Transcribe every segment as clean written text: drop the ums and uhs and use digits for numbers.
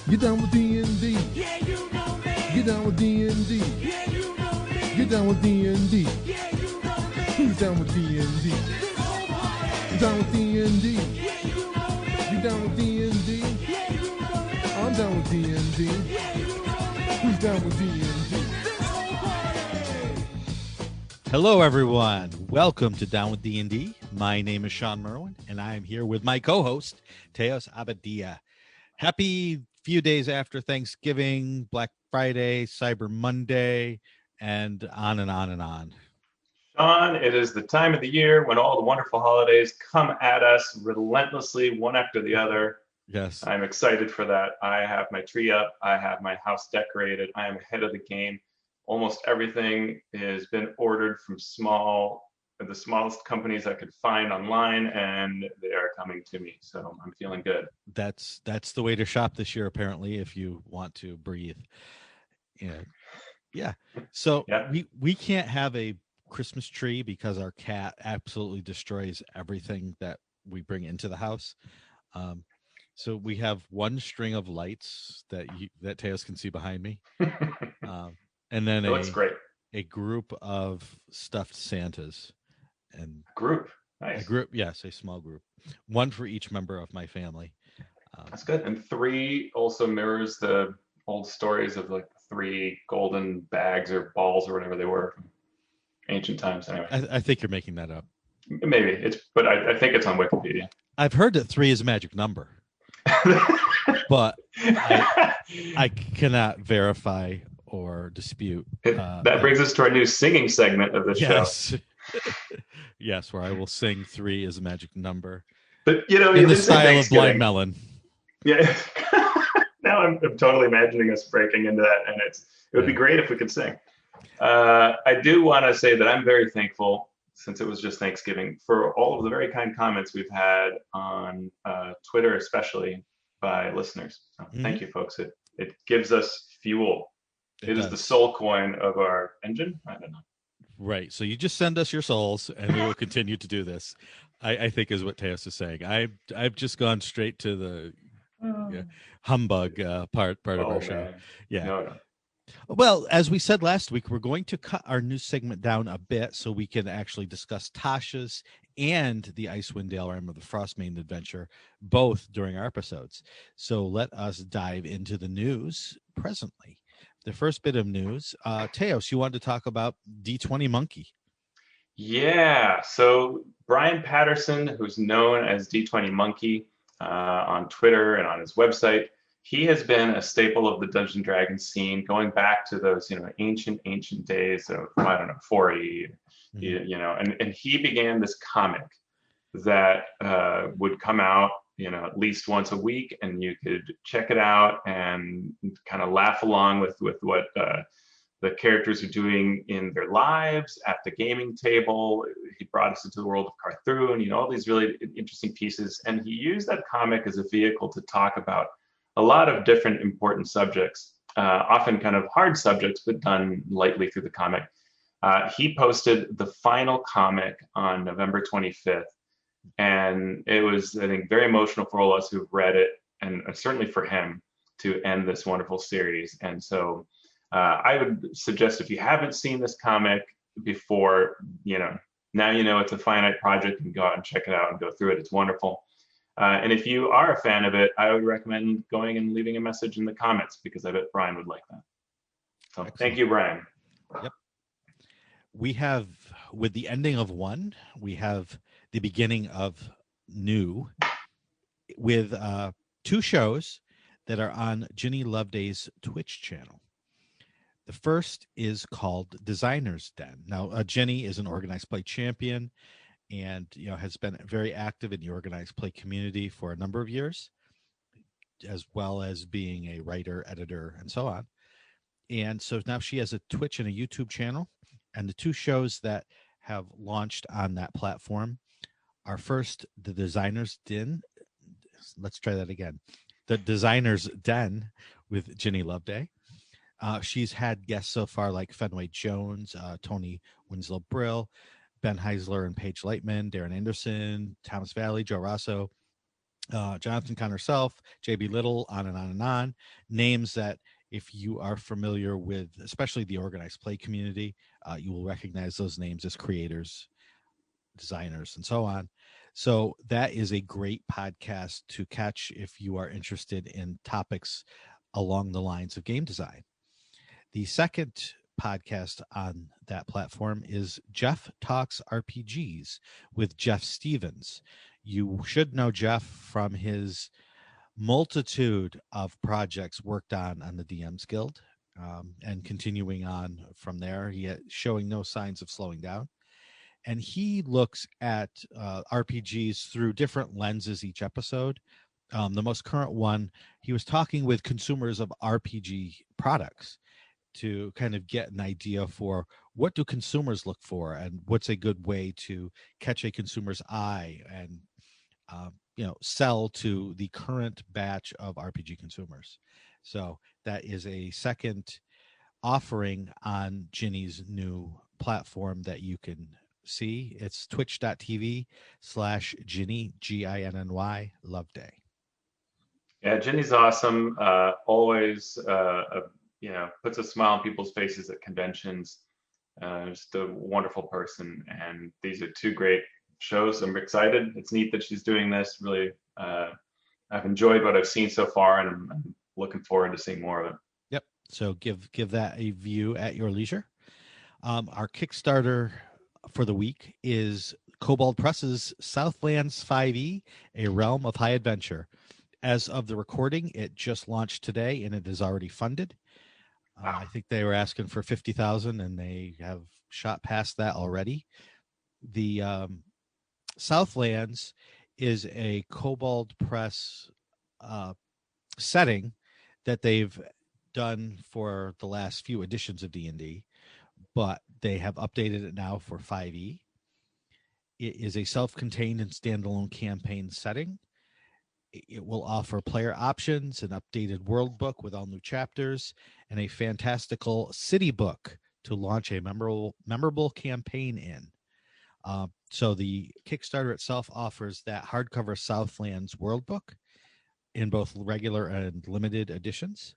Get down with D&D. Yeah, you know me. Get down with D&D. Yeah, you know me. Get down with D&D. Yeah, you know me. Who's down with D&D? This whole party. Get down with D&D. Yeah, you know me. Get down with D&D. Yeah, you know me. I'm down with D&D. Yeah, you know me. Who's down with D&D? This whole party. Hello, everyone. Welcome to Down with D&D. My name is Shawn Merwin, and I am here with my co-host, Teos Abadia. Happy few days after Thanksgiving, Black Friday, Cyber Monday, and on and on and on. Shawn, it is the time of the year when all the wonderful holidays come at us relentlessly, one after the other. Yes. I'm excited for that. I have my tree up. I have my house decorated. I am ahead of the game. Almost everything has been ordered from the smallest companies I could find online, and they are coming to me. So I'm feeling good. That's the way to shop this year, apparently, if you want to breathe. Yeah. So Yeah. we can't have a Christmas tree because our cat absolutely destroys everything that we bring into the house. So we have one string of lights that Teos can see behind me, and then It looks great. a group of stuffed Santas, and Group. Nice. a group, yes, a small group, one for each member of my family. That's good. And 3 also mirrors the old stories of like 3 golden bags or balls or whatever they were from ancient times. Anyway, I think you're making that up. maybe but I think it's on Wikipedia. I've heard that 3 is a magic number, but I cannot verify or dispute. That brings us to our new singing segment of the show. Yes. Yes, where I will sing 3 is a magic number But in the style of Blind Melon. Yeah. Now I'm totally imagining us breaking into that, and it would be great if we could sing. I do want to say that I'm very thankful, since it was just Thanksgiving, for all of the very kind comments we've had on Twitter, especially by listeners. So Thank you, folks. It gives us fuel. It is the soul coin of our engine. I don't know. Right. So you just send us your souls, and we will continue to do this. I think is what Teos is saying. I've just gone straight to the humbug part of our show. Man. Yeah. No. Well, as we said last week, we're going to cut our news segment down a bit so we can actually discuss Tasha's and the Icewind Dale Realm of the Frostmaiden adventure, both during our episodes. So let us dive into the news presently. The first bit of news, Teos, you wanted to talk about D20 Monkey. Yeah. So Brian Patterson, who's known as D20 Monkey on Twitter and on his website, he has been a staple of the Dungeons and Dragons scene going back to those, ancient days of, I don't know, 4E, and he began this comic that would come out, at least once a week, and you could check it out and kind of laugh along with what the characters are doing in their lives at the gaming table. He brought us into the world of Carthroon, all these really interesting pieces, and he used that comic as a vehicle to talk about a lot of different important subjects, often kind of hard subjects, but done lightly through the comic. He posted the final comic on November 25th, and it was, I think, very emotional for all of us who've read it, and certainly for him to end this wonderful series. And so I would suggest, if you haven't seen this comic before, now it's a finite project, and go out and check it out and go through it. It's wonderful. And if you are a fan of it, I would recommend going and leaving a message in the comments, because I bet Brian would like that. So Thank you, Brian. Yep. We have, with the ending of one, we have the beginning of new, with 2 shows that are on Ginny Loveday's Twitch channel. The first is called Designer's Den. Now, Ginny is an organized play champion, and has been very active in the organized play community for a number of years, as well as being a writer, editor, and so on. And so now she has a Twitch and a YouTube channel, and the 2 shows that have launched on that platform are, first, the Designer's Den. Let's try that again. The Designer's Den with Ginny Loveday. She's had guests so far like Fenway Jones, Tony Winslow Brill, Ben Heisler and Paige Lightman, Darren Anderson, Thomas Valley, Joe Rosso, Jonathan Connor Self, J.B. Little, on and on and on. Names that, if you are familiar with, especially the organized play community, you will recognize those names as creators, designers, and so on. So that is a great podcast to catch if you are interested in topics along the lines of game design. The second podcast on that platform is Jeff Talks RPGs with Jeff Stevens. You should know Jeff from his multitude of projects worked on the DM's Guild, and continuing on from there. He showing no signs of slowing down. And he looks at RPGs through different lenses each episode. The most current one, he was talking with consumers of RPG products to kind of get an idea for what do consumers look for and what's a good way to catch a consumer's eye and sell to the current batch of RPG consumers. So that is a second offering on Ginny's new platform that you can see. It's twitch.tv/Ginny, Ginny, Loveday. Yeah, Ginny's awesome. Always, puts a smile on people's faces at conventions. Just a wonderful person. And these are two great shows. I'm excited. It's neat that she's doing this. Really, I've enjoyed what I've seen so far, and I'm looking forward to seeing more of it. Yep. So give that a view at your leisure. Our Kickstarter for the week is Kobold Press's Southlands 5e, A Realm of High Adventure. As of the recording, it just launched today, and it is already funded. Wow. I think they were asking for 50,000, and they have shot past that already. The Southlands is a Kobold Press setting that they've done for the last few editions of D&D, but they have updated it now for 5e. It is a self-contained and standalone campaign setting. It will offer player options, an updated world book with all new chapters, and a fantastical city book to launch a memorable campaign in. So the Kickstarter itself offers that hardcover Southlands world book in both regular and limited editions,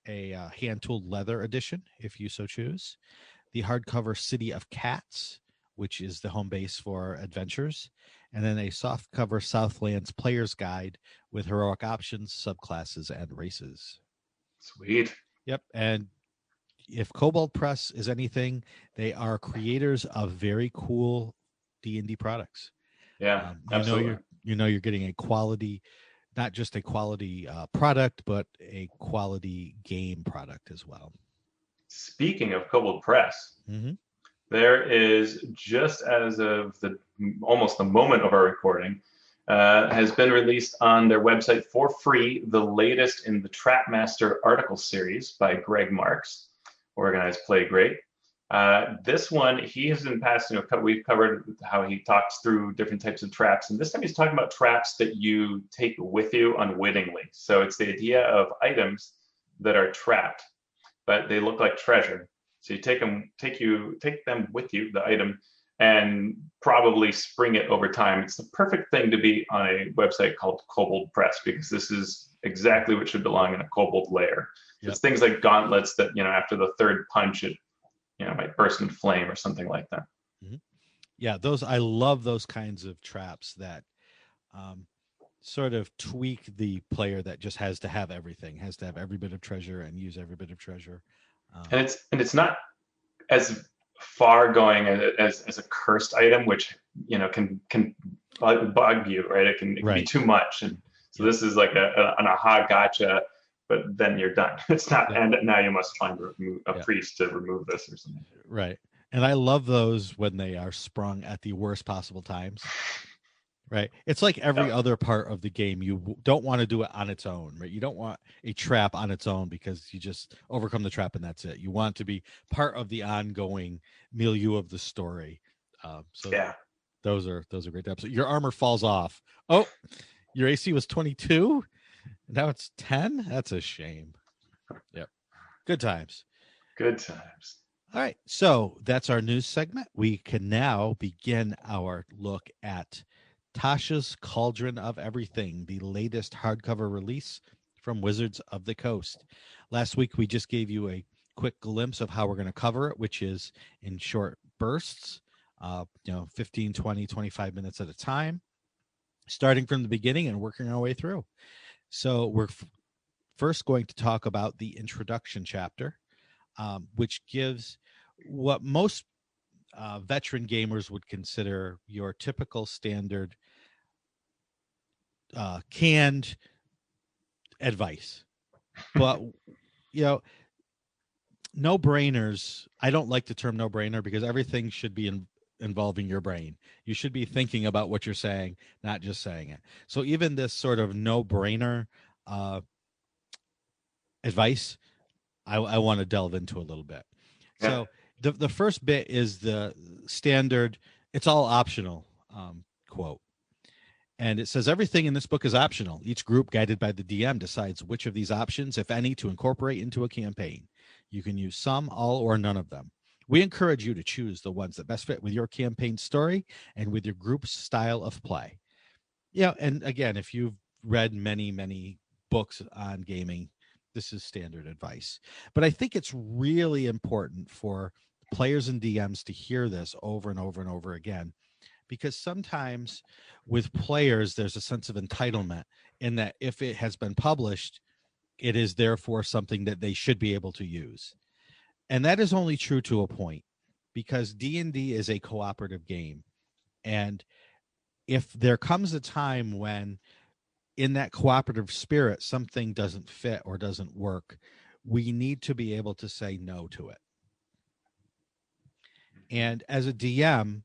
a hand-tooled leather edition, if you so choose, the hardcover City of Cats, which is the home base for adventures, and then a softcover Southlands Player's Guide with heroic options, subclasses, and races. Sweet. Yep, and if Kobold Press is anything, they are creators of very cool D&D products. Yeah, absolutely. You're getting a quality, not just a quality product, but a quality game product as well. Speaking of Kobold Press, there is, just as of almost the moment of our recording, has been released on their website for free the latest in the Trapmaster article series by Greg Marks, Organized Play Great. This one, he has been past, we've covered how he talks through different types of traps, and this time he's talking about traps that you take with you unwittingly. So it's the idea of items that are trapped, but they look like treasure. So you take them with you, the item, and probably spring it over time. It's the perfect thing to be on a website called Kobold Press, because this is exactly what should belong in a Kobold lair. Yep. It's things like gauntlets that, after the third punch, it might burst in flame or something like that. Mm-hmm. Yeah, I love those kinds of traps that sort of tweak the player that just has to have everything, has to have every bit of treasure and use every bit of treasure. And it's not as far going as a cursed item, which can bug you, right? It can be too much, and so this is like an aha gotcha, but then you're done. It's not, and now you must find a priest to remove this or something. Right, and I love those when they are sprung at the worst possible times. Right. It's like every other part of the game. You don't want to do it on its own, right? You don't want a trap on its own because you just overcome the trap and that's it. You want to be part of the ongoing milieu of the story. Those are great traps. Your armor falls off. Oh, your AC was 22. Now it's 10. That's a shame. Yep. Good times. Good times. All right. So that's our news segment. We can now begin our look at Tasha's Cauldron of Everything, the latest hardcover release from Wizards of the Coast. Last week, we just gave you a quick glimpse of how we're going to cover it, which is in short bursts, 15, 20, 25 minutes at a time, starting from the beginning and working our way through. So we're first going to talk about the introduction chapter, which gives what most veteran gamers would consider your typical standard canned advice. But, no brainers. I don't like the term no brainer because everything should be involving your brain. You should be thinking about what you're saying, not just saying it. So even this sort of no brainer advice, I want to delve into a little bit. Yeah. So the first bit is the standard, it's all optional quote. And it says, everything in this book is optional. Each group, guided by the DM, decides which of these options, if any, to incorporate into a campaign. You can use some, all, or none of them. We encourage you to choose the ones that best fit with your campaign story and with your group's style of play. Yeah, and again, if you've read many, many books on gaming, this is standard advice. But I think it's really important for players and DMs to hear this over and over and over again, because sometimes with players, there's a sense of entitlement in that if it has been published, it is therefore something that they should be able to use. And that is only true to a point, because D&D is a cooperative game. And if there comes a time when in that cooperative spirit, something doesn't fit or doesn't work, we need to be able to say no to it. And as a DM,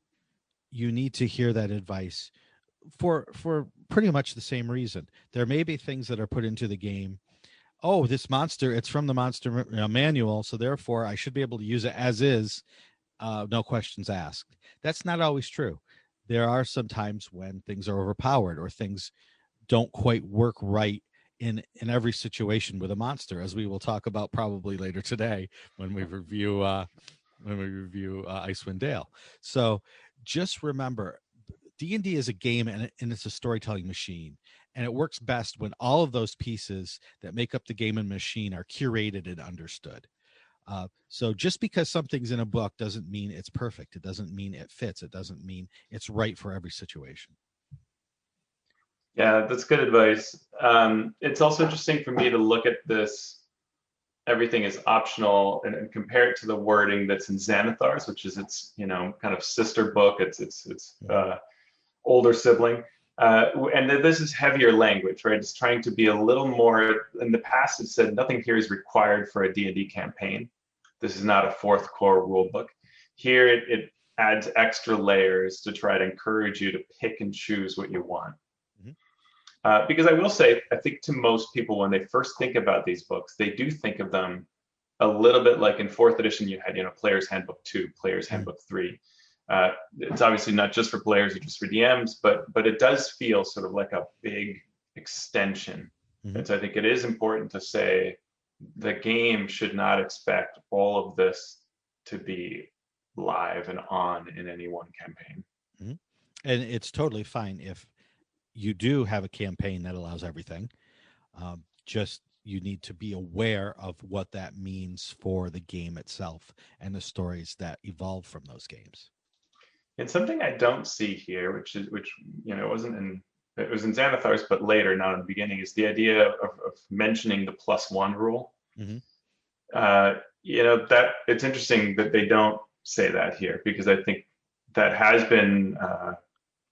you need to hear that advice for pretty much the same reason. There may be things that are put into the game. Oh, this monster, it's from the monster manual, so therefore I should be able to use it as is, no questions asked. That's not always true. There are some times when things are overpowered or things don't quite work right in every situation with a monster, as we will talk about probably later today when we review Icewind Dale. So just remember, D&D is a game and it's a storytelling machine, and it works best when all of those pieces that make up the game and machine are curated and understood. So just because something's in a book doesn't mean it's perfect. It doesn't mean it fits. It doesn't mean it's right for every situation. Yeah, that's good advice. It's also interesting for me to look at this, everything is optional, and compare it to the wording that's in Xanathar's, which is its, kind of sister book. It's older sibling. And this is heavier language, right? It's trying to be a little more, in the past it said nothing here is required for a D&D campaign. This is not a fourth core rule book. Here it adds extra layers to try to encourage you to pick and choose what you want. Because I will say, I think to most people, when they first think about these books, they do think of them a little bit like in fourth edition, you had, Player's Handbook 2, Player's Handbook 3. It's obviously not just for players or just for DMs, but it does feel sort of like a big extension. And so I think it is important to say the game should not expect all of this to be live and on in any one campaign. And it's totally fine if you do have a campaign that allows everything. Just you need to be aware of what that means for the game itself and the stories that evolve from those games. And something I don't see here, which it was in Xanathar's, but later, not in the beginning, is the idea of mentioning the +1 rule. That it's interesting that they don't say that here, because I think that has been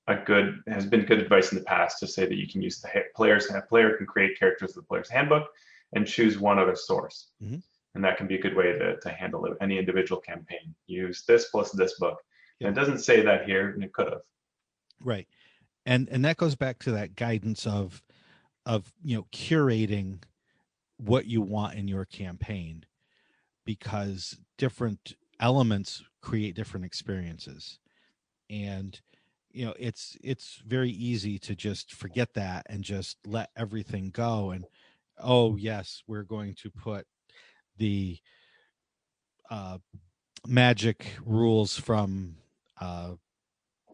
good advice in the past to say that you can use the player can create characters with the player's handbook and choose one other source. And that can be a good way to handle any individual campaign. Use this plus this book. And it doesn't say that here, and it could have. Right. And that goes back to that guidance of curating what you want in your campaign, because different elements create different experiences. And it's very easy to just forget that and just let everything go. And, oh, yes, we're going to put the magic rules from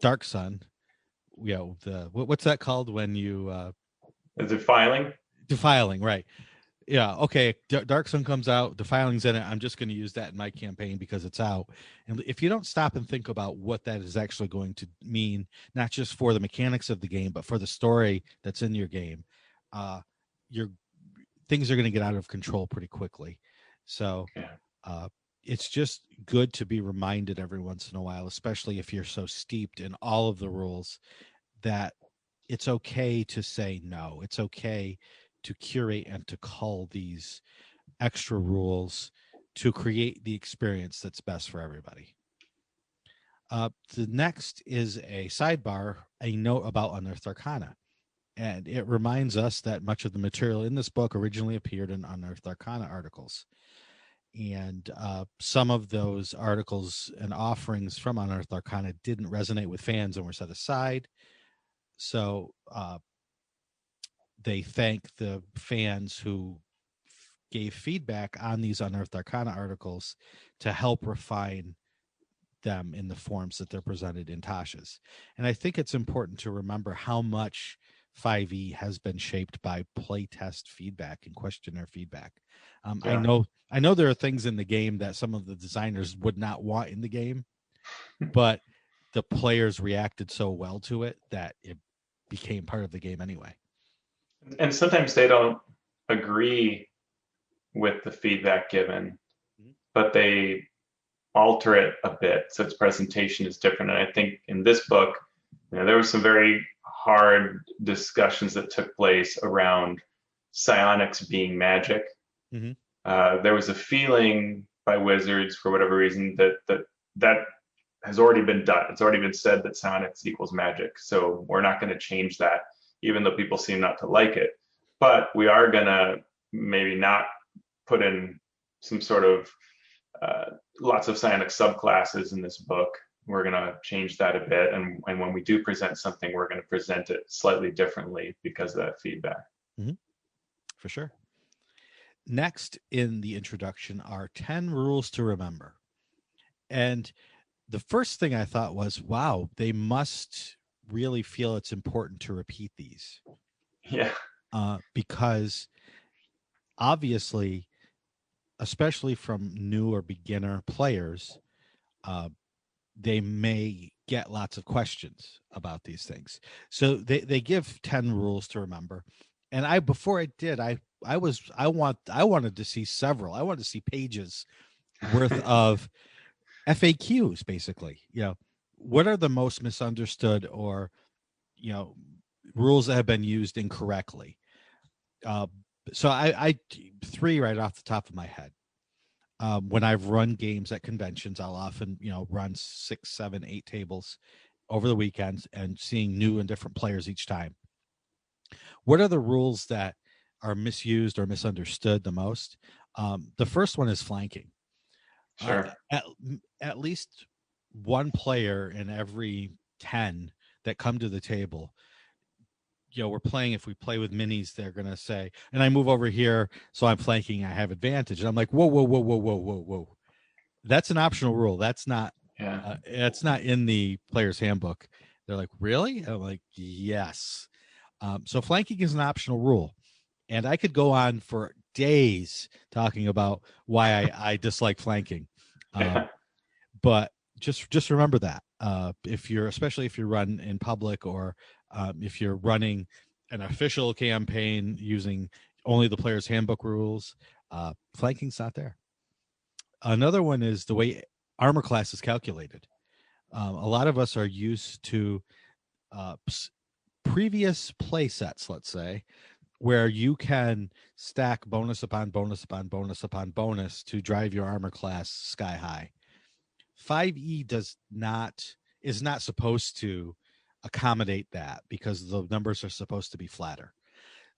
Dark Sun what's that called when you Is it filing? defiling, right? Yeah, okay. Dark Sun comes out, defiling's in it. I'm just going to use that in my campaign because it's out. And if you don't stop and think about what that is actually going to mean, not just for the mechanics of the game, but for the story that's in your game, your things are going to get out of control pretty quickly. So Yeah. it's just good to be reminded every once in a while, especially if you're so steeped in all of the rules, that it's okay to say no. It's okay to curate and to cull these extra rules to create the experience that's best for everybody. The next is a sidebar, a note about Unearthed Arcana. And it reminds us that much of the material in this book originally appeared in Unearthed Arcana articles. And some of those articles and offerings from Unearthed Arcana didn't resonate with fans and were set aside. So they thank the fans who gave feedback on these Unearthed Arcana articles to help refine them in the forms that they're presented in Tasha's. And I think it's important to remember how much 5e has been shaped by playtest feedback and questionnaire feedback. Yeah. I know there are things in the game that some of the designers would not want in the game, but the players reacted so well to it that it became part of the game anyway. And sometimes they don't agree with the feedback given, but they alter it a bit so its presentation is different. And I think in this book, there were some very hard discussions that took place around psionics being magic. Mm-hmm. There was a feeling by Wizards, for whatever reason, that has already been done. It's already been said that psionics equals magic. So we're not going to change that, even though people seem not to like it. But we are going to maybe not put in some sort of lots of psionic subclasses in this book. We're going to change that a bit. And when we do present something, we're going to present it slightly differently because of that feedback. Mm-hmm. For sure. Next in the introduction are 10 rules to remember. And the first thing I thought was, wow, they must really feel it's important to repeat these. Yeah. Because obviously, especially from new or beginner players, they may get lots of questions about these things. So they give 10 rules to remember. And before I did, I wanted to see several. I wanted to see pages worth of FAQs, basically. What are the most misunderstood or, rules that have been used incorrectly? So I 3 right off the top of my head. When I've run games at conventions, I'll often, run 6, 7, 8 tables over the weekends and seeing new and different players each time. What are the rules that are misused or misunderstood the most? The first one is flanking. Sure. At least one player in every 10 that come to the table, we're playing, if we play with minis, they're going to say, and I move over here, so I'm flanking, I have advantage. And I'm like, whoa. That's an optional rule. That's not, that's not in the player's handbook. They're like, really? I'm like, yes. So flanking is an optional rule. And I could go on for days talking about why I dislike flanking. But just remember that especially if you run in public, or if you're running an official campaign using only the player's handbook rules, flanking's not there. Another one is the way armor class is calculated. A lot of us are used to previous play sets, let's say, where you can stack bonus upon bonus upon bonus upon bonus to drive your armor class sky high. 5e is not supposed to accommodate that because the numbers are supposed to be flatter.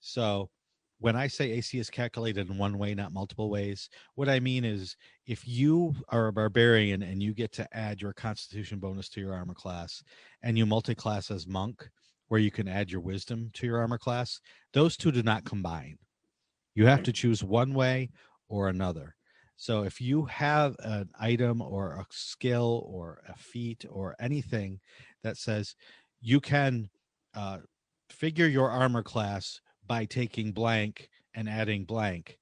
So when I say AC is calculated in one way, not multiple ways, what I mean is if you are a barbarian and you get to add your constitution bonus to your armor class, and you multi-class as monk, where you can add your wisdom to your armor class, those two do not combine. You have to choose one way or another. So if you have an item or a skill or a feat or anything that says you can figure your armor class by taking blank and adding blank.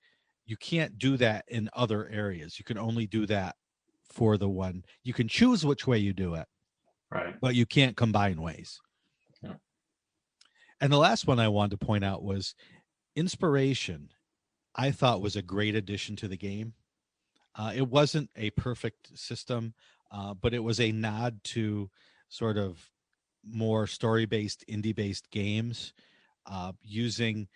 You can't do that in other areas. You can only do that for the one. You can choose which way you do it, Right. but you can't combine ways. Yeah. And the last one I wanted to point out was inspiration. I thought was a great addition to the game. It wasn't a perfect system, but it was a nod to sort of more story-based, indie-based games, using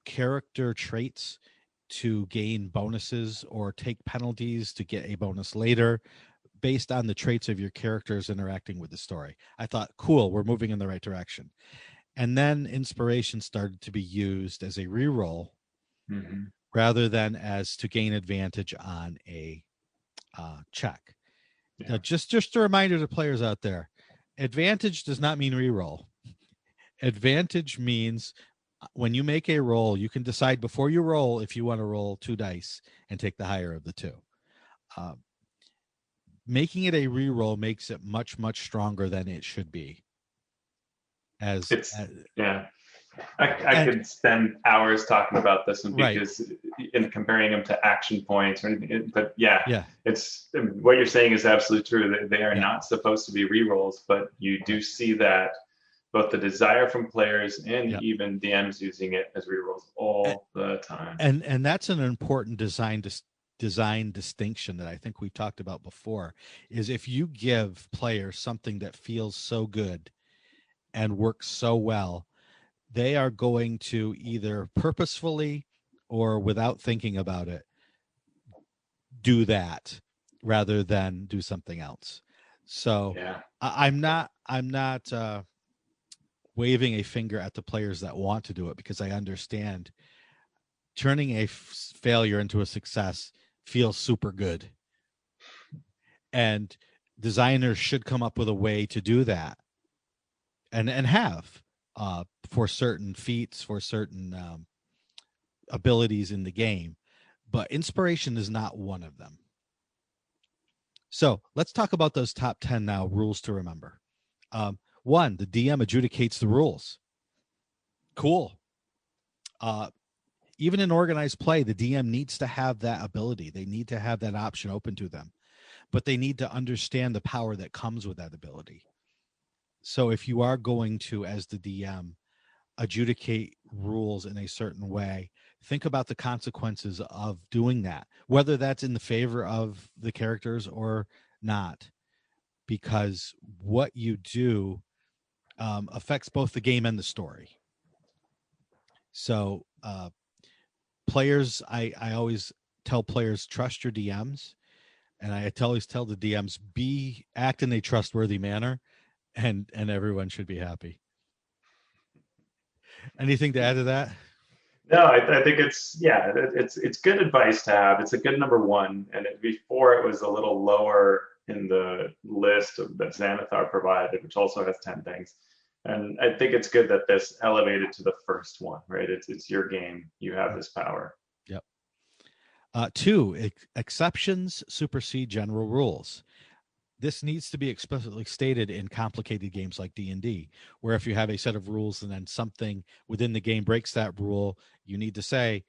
character traits to gain bonuses or take penalties to get a bonus later based on the traits of your characters interacting with the story. I thought, cool, we're moving in the right direction. And then inspiration started to be used as a reroll rather than as to gain advantage on a check. Yeah. Now, just a reminder to players out there, advantage does not mean reroll. Advantage means when you make a roll, you can decide before you roll if you want to roll 2 dice and take the higher of the 2. Making it a reroll makes it much, much stronger than it should be. Yeah. I could spend hours talking about this one because in comparing them to action points or anything, but it's what you're saying is absolutely true. They are not supposed to be rerolls, but you do see that both the desire from players and even DMs using it as rerolls all the time. And that's an important design distinction that I think we talked about before, is if you give players something that feels so good and works so well, they are going to either purposefully or without thinking about it do that rather than do something else. So I'm not waving a finger at the players that want to do it, because I understand turning a failure into a success feels super good. And designers should come up with a way to do that and have for certain feats, for certain abilities in the game. But inspiration is not one of them. So let's talk about those top 10 now, rules to remember. 1, the DM adjudicates the rules. Cool. Even in organized play, the DM needs to have that ability. They need to have that option open to them, but they need to understand the power that comes with that ability. So if you are going to, as the DM, adjudicate rules in a certain way, think about the consequences of doing that, whether that's in the favor of the characters or not, because what you do affects both the game and the story. So players, I always tell players, trust your DMs, and I always tell the DMs, act in a trustworthy manner, and everyone should be happy. Anything to add to that? No, I think it's good advice to have. It's a good number 1, and before it was a little lower in the list that Xanathar provided, which also has 10 things. And I think it's good that this elevated to the first one, right? It's your game. You have this power. Yep. 2, exceptions supersede general rules. This needs to be explicitly stated in complicated games like D&D, where if you have a set of rules and then something within the game breaks that rule, you need to say,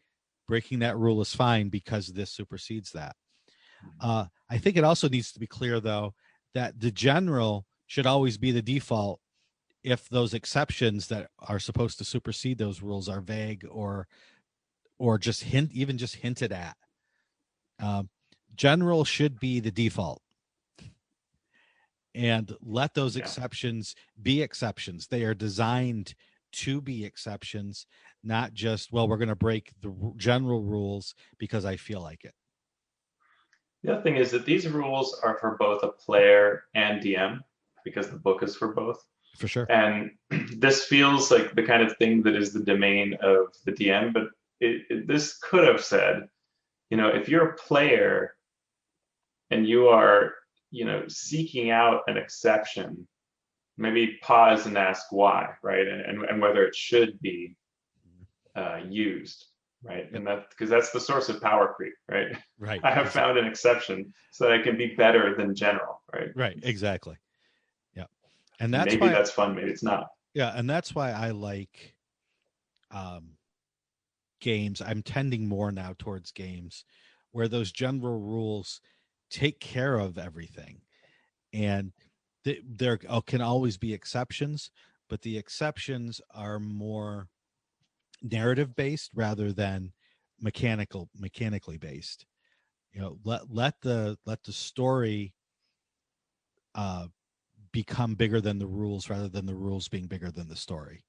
breaking that rule is fine because this supersedes that. I think it also needs to be clear, though, that the general should always be the default if those exceptions that are supposed to supersede those rules are vague or just hinted at. General should be the default. And let those exceptions be exceptions. They are designed to be exceptions, not just, well, we're going to break the general rules because I feel like it. The other thing is that these rules are for both a player and DM, because the book is for both. For sure. And this feels like the kind of thing that is the domain of the DM, but this could have said, if you're a player and you are, seeking out an exception, maybe pause and ask why, right? And whether it should be used, right? And because that's the source of power creep, right? Right. I have found an exception so that I can be better than general, right? Right. Exactly. Yeah. And that's maybe that's fun, maybe it's not. Yeah, and that's why I like games. I'm tending more now towards games where those general rules take care of everything. And there can always be exceptions, but the exceptions are more narrative based rather than mechanically based. Let the story become bigger than the rules rather than the rules being bigger than the story.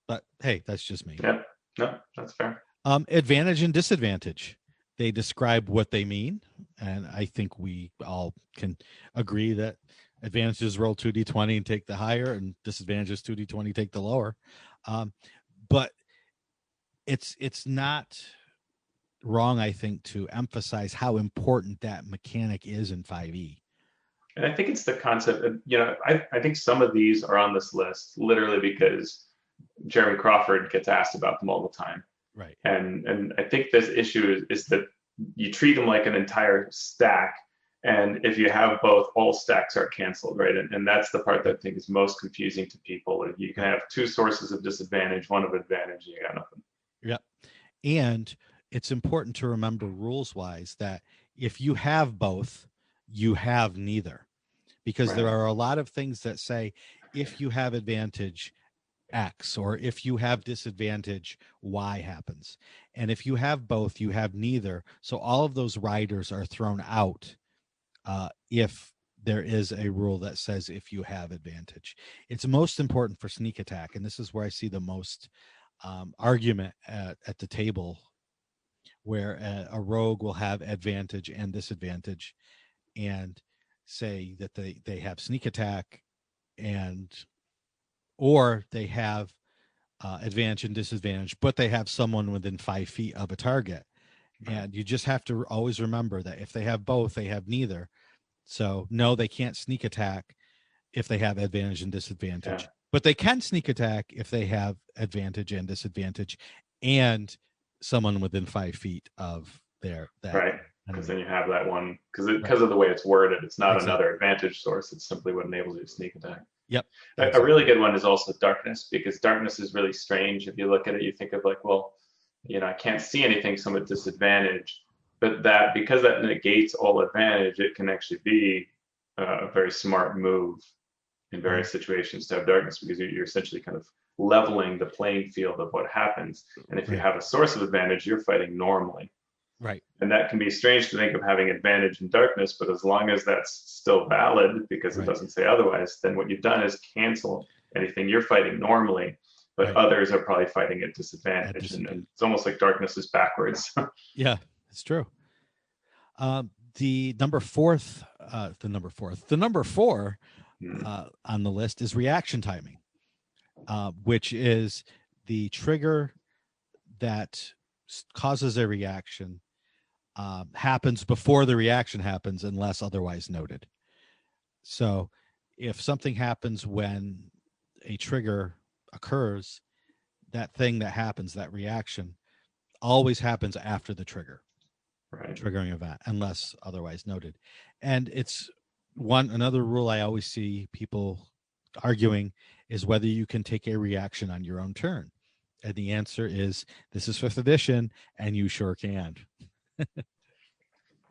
But hey, that's just me. Yep. No, that's fair. Advantage and disadvantage. They describe what they mean, and I think we all can agree that advantages roll 2d20 and take the higher, and disadvantages 2d20 take the lower. But it's not wrong, I think, to emphasize how important that mechanic is in 5e. And I think it's the concept of, I think some of these are on this list literally because Jeremy Crawford gets asked about them all the time. Right. And I think this issue is that you treat them like an entire stack. And if you have both, all stacks are canceled, right? And that's the part that I think is most confusing to people. You can have two sources of disadvantage, one of advantage, and you got nothing. Yep. And it's important to remember rules-wise that if you have both, you have neither. Because there are a lot of things that say if you have advantage, X, or if you have disadvantage, Y happens. And if you have both, you have neither. So all of those riders are thrown out if there is a rule that says if you have advantage. It's most important for sneak attack, and this is where I see the most argument at the table, where a rogue will have advantage and disadvantage and say that they have sneak attack, and or they have advantage and disadvantage, but they have someone within 5 feet of a target. And you just have to always remember that if they have both, they have neither. So no, they can't sneak attack if they have advantage and disadvantage, but they can sneak attack if they have advantage and disadvantage and someone within 5 feet of that. Right. Because then you have that one, because of the way it's worded, it's not another advantage source. It's simply what enables you to sneak attack. Yep. A really good one is also darkness, because darkness is really strange. If you look at it, you think of like, well, I can't see anything, so I'm at disadvantage. But because that negates all advantage, it can actually be a very smart move in various situations to have darkness, because you're essentially kind of leveling the playing field of what happens. And if you have a source of advantage, you're fighting normally. Right. And that can be strange to think of having advantage in darkness, but as long as that's still valid, because it doesn't say otherwise, then what you've done is cancel anything you're fighting normally, but others are probably fighting at disadvantage. And it's almost like darkness is backwards. Yeah, it's true. The number four on the list is reaction timing, which is the trigger that causes a reaction happens before the reaction happens unless otherwise noted. So if something happens when a trigger occurs, that thing that happens, that reaction, always happens after the trigger. Triggering event, unless otherwise noted. And it's another rule I always see people arguing is whether you can take a reaction on your own turn. And the answer is, this is 5th edition, and you sure can.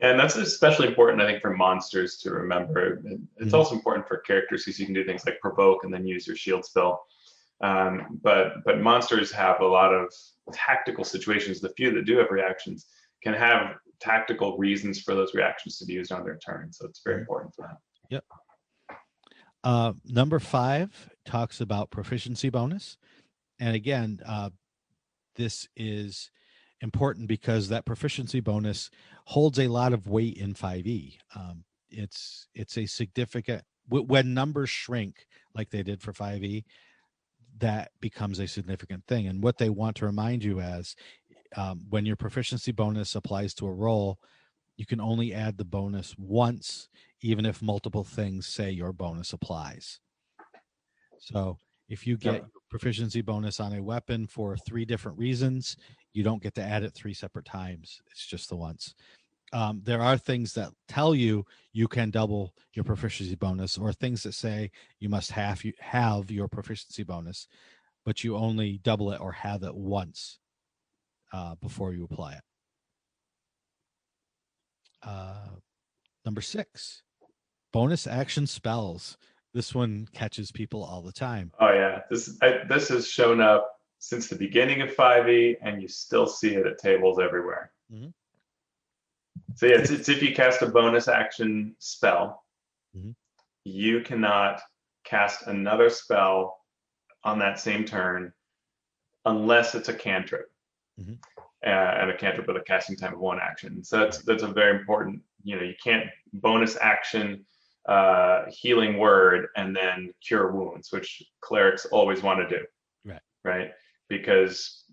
And that's especially important, I think, for monsters to remember. It's also important for characters, because you can do things like provoke and then use your shield spell. But monsters have a lot of tactical situations. The few that do have reactions can have tactical reasons for those reactions to be used on their turn. So it's very important for that. Yep. Number 5 talks about proficiency bonus. And again, this is important because that proficiency bonus holds a lot of weight in 5e. It's a significant, when numbers shrink like they did for 5e, that becomes a significant thing. And what they want to remind you as, when your proficiency bonus applies to a roll, you can only add the bonus once, even if multiple things say your bonus applies. So if you get proficiency bonus on a weapon for 3 different reasons, you don't get to add it 3 separate times. It's just the once. There are things that tell you you can double your proficiency bonus, or things that say you must have your proficiency bonus, but you only double it or have it once before you apply it. Number 6, bonus action spells. This one catches people all the time. Oh yeah, this has shown up since the beginning of 5e, and you still see it at tables everywhere. Mhm. So yeah, it's if you cast a bonus action spell, Mhm. you cannot cast another spell on that same turn unless it's a cantrip. Mhm. And a cantrip with a casting time of 1 action. So that's a very important. You can't bonus action healing word and then cure wounds, which clerics always want to do. Right? Because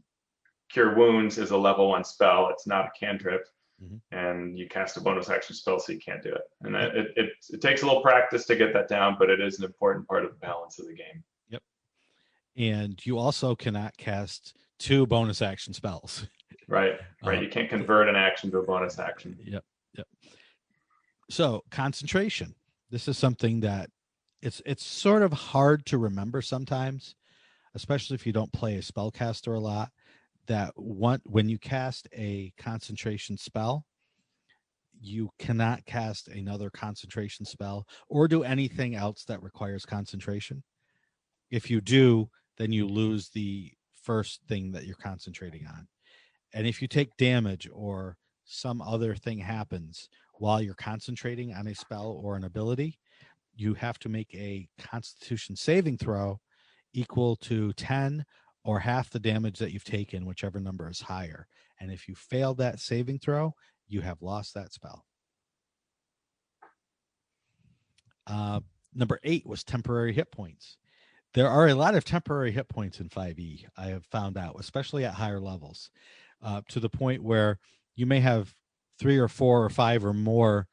cure wounds is a level 1 spell. It's not a cantrip. Mhm. And you cast a bonus action spell, so you can't do it. And it takes a little practice to get that down, but it is an important part of the balance of the game. Yep. And you also cannot cast 2 bonus action spells. Right. You can't convert an action to a bonus action. Yep. So concentration. This is something that it's sort of hard to remember sometimes, especially if you don't play a spellcaster a lot. That when you cast a concentration spell, you cannot cast another concentration spell or do anything else that requires concentration. If you do, then you lose the first thing that you're concentrating on. And if you take damage or some other thing happens while you're concentrating on a spell or an ability, you have to make a Constitution saving throw equal to 10 or half the damage that you've taken, whichever number is higher. And if you fail that saving throw, you have lost that spell. Number 8 was temporary hit points. There are a lot of temporary hit points in 5e, I have found out, especially at higher levels, to the point where you may have 3 or 4 or 5 or more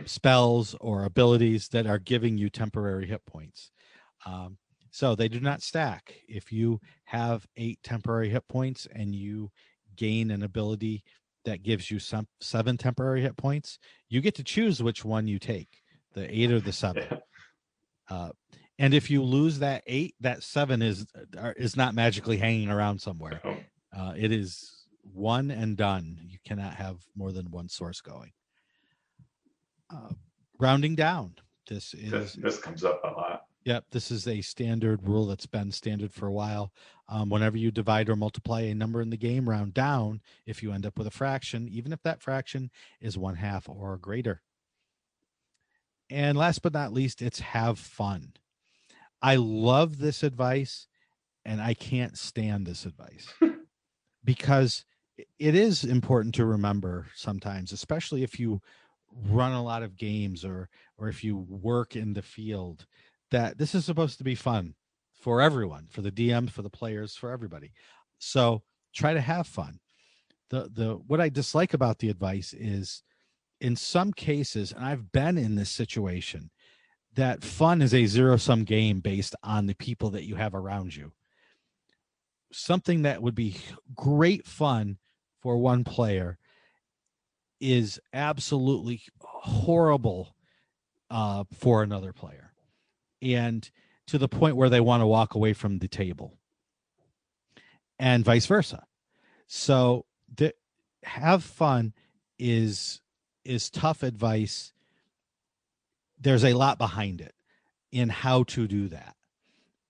spells or abilities that are giving you temporary hit points. So they do not stack. If you have 8 temporary hit points and you gain an ability that gives you 7 temporary hit points, you get to choose which one you take, the 8 or the 7. And if you lose that 8, that 7 is not magically hanging around somewhere. It is one and done. You cannot have more than one source going. Rounding down. This comes up a lot. Yep, this is a standard rule that's been standard for a while. Whenever you divide or multiply a number in the game, round down if you end up with a fraction, even if that fraction is 1/2 or greater. And last but not least, it's have fun. I love this advice, and I can't stand this advice because it is important to remember sometimes, especially if you run a lot of games or if you work in the field, that this is supposed to be fun for everyone, for the DMs, for the players, for everybody. So try to have fun. What I dislike about the advice is, in some cases, and I've been in this situation, that fun is a zero-sum game based on the people that you have around you. Something that would be great fun for one player is absolutely horrible for another player, and to the point where they want to walk away from the table, and vice versa. So have fun is tough advice. There's a lot behind it in how to do that.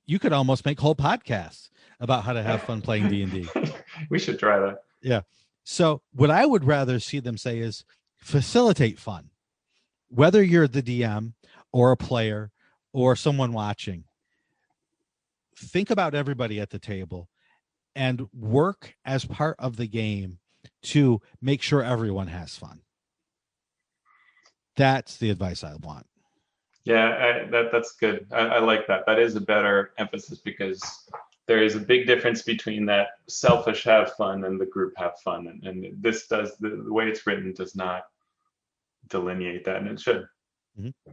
You could almost make whole podcasts about how to have fun playing D&D. We should try that. Yeah. So what I would rather see them say is facilitate fun. Whether you're the DM or a player or someone watching, think about everybody at the table and work as part of the game to make sure everyone has fun. That's the advice I want. Yeah, that's good. I like that. That is a better emphasis, because there is a big difference between that selfish have fun and the group have fun. And this does, the way it's written does not delineate that, and it should. Mm-hmm.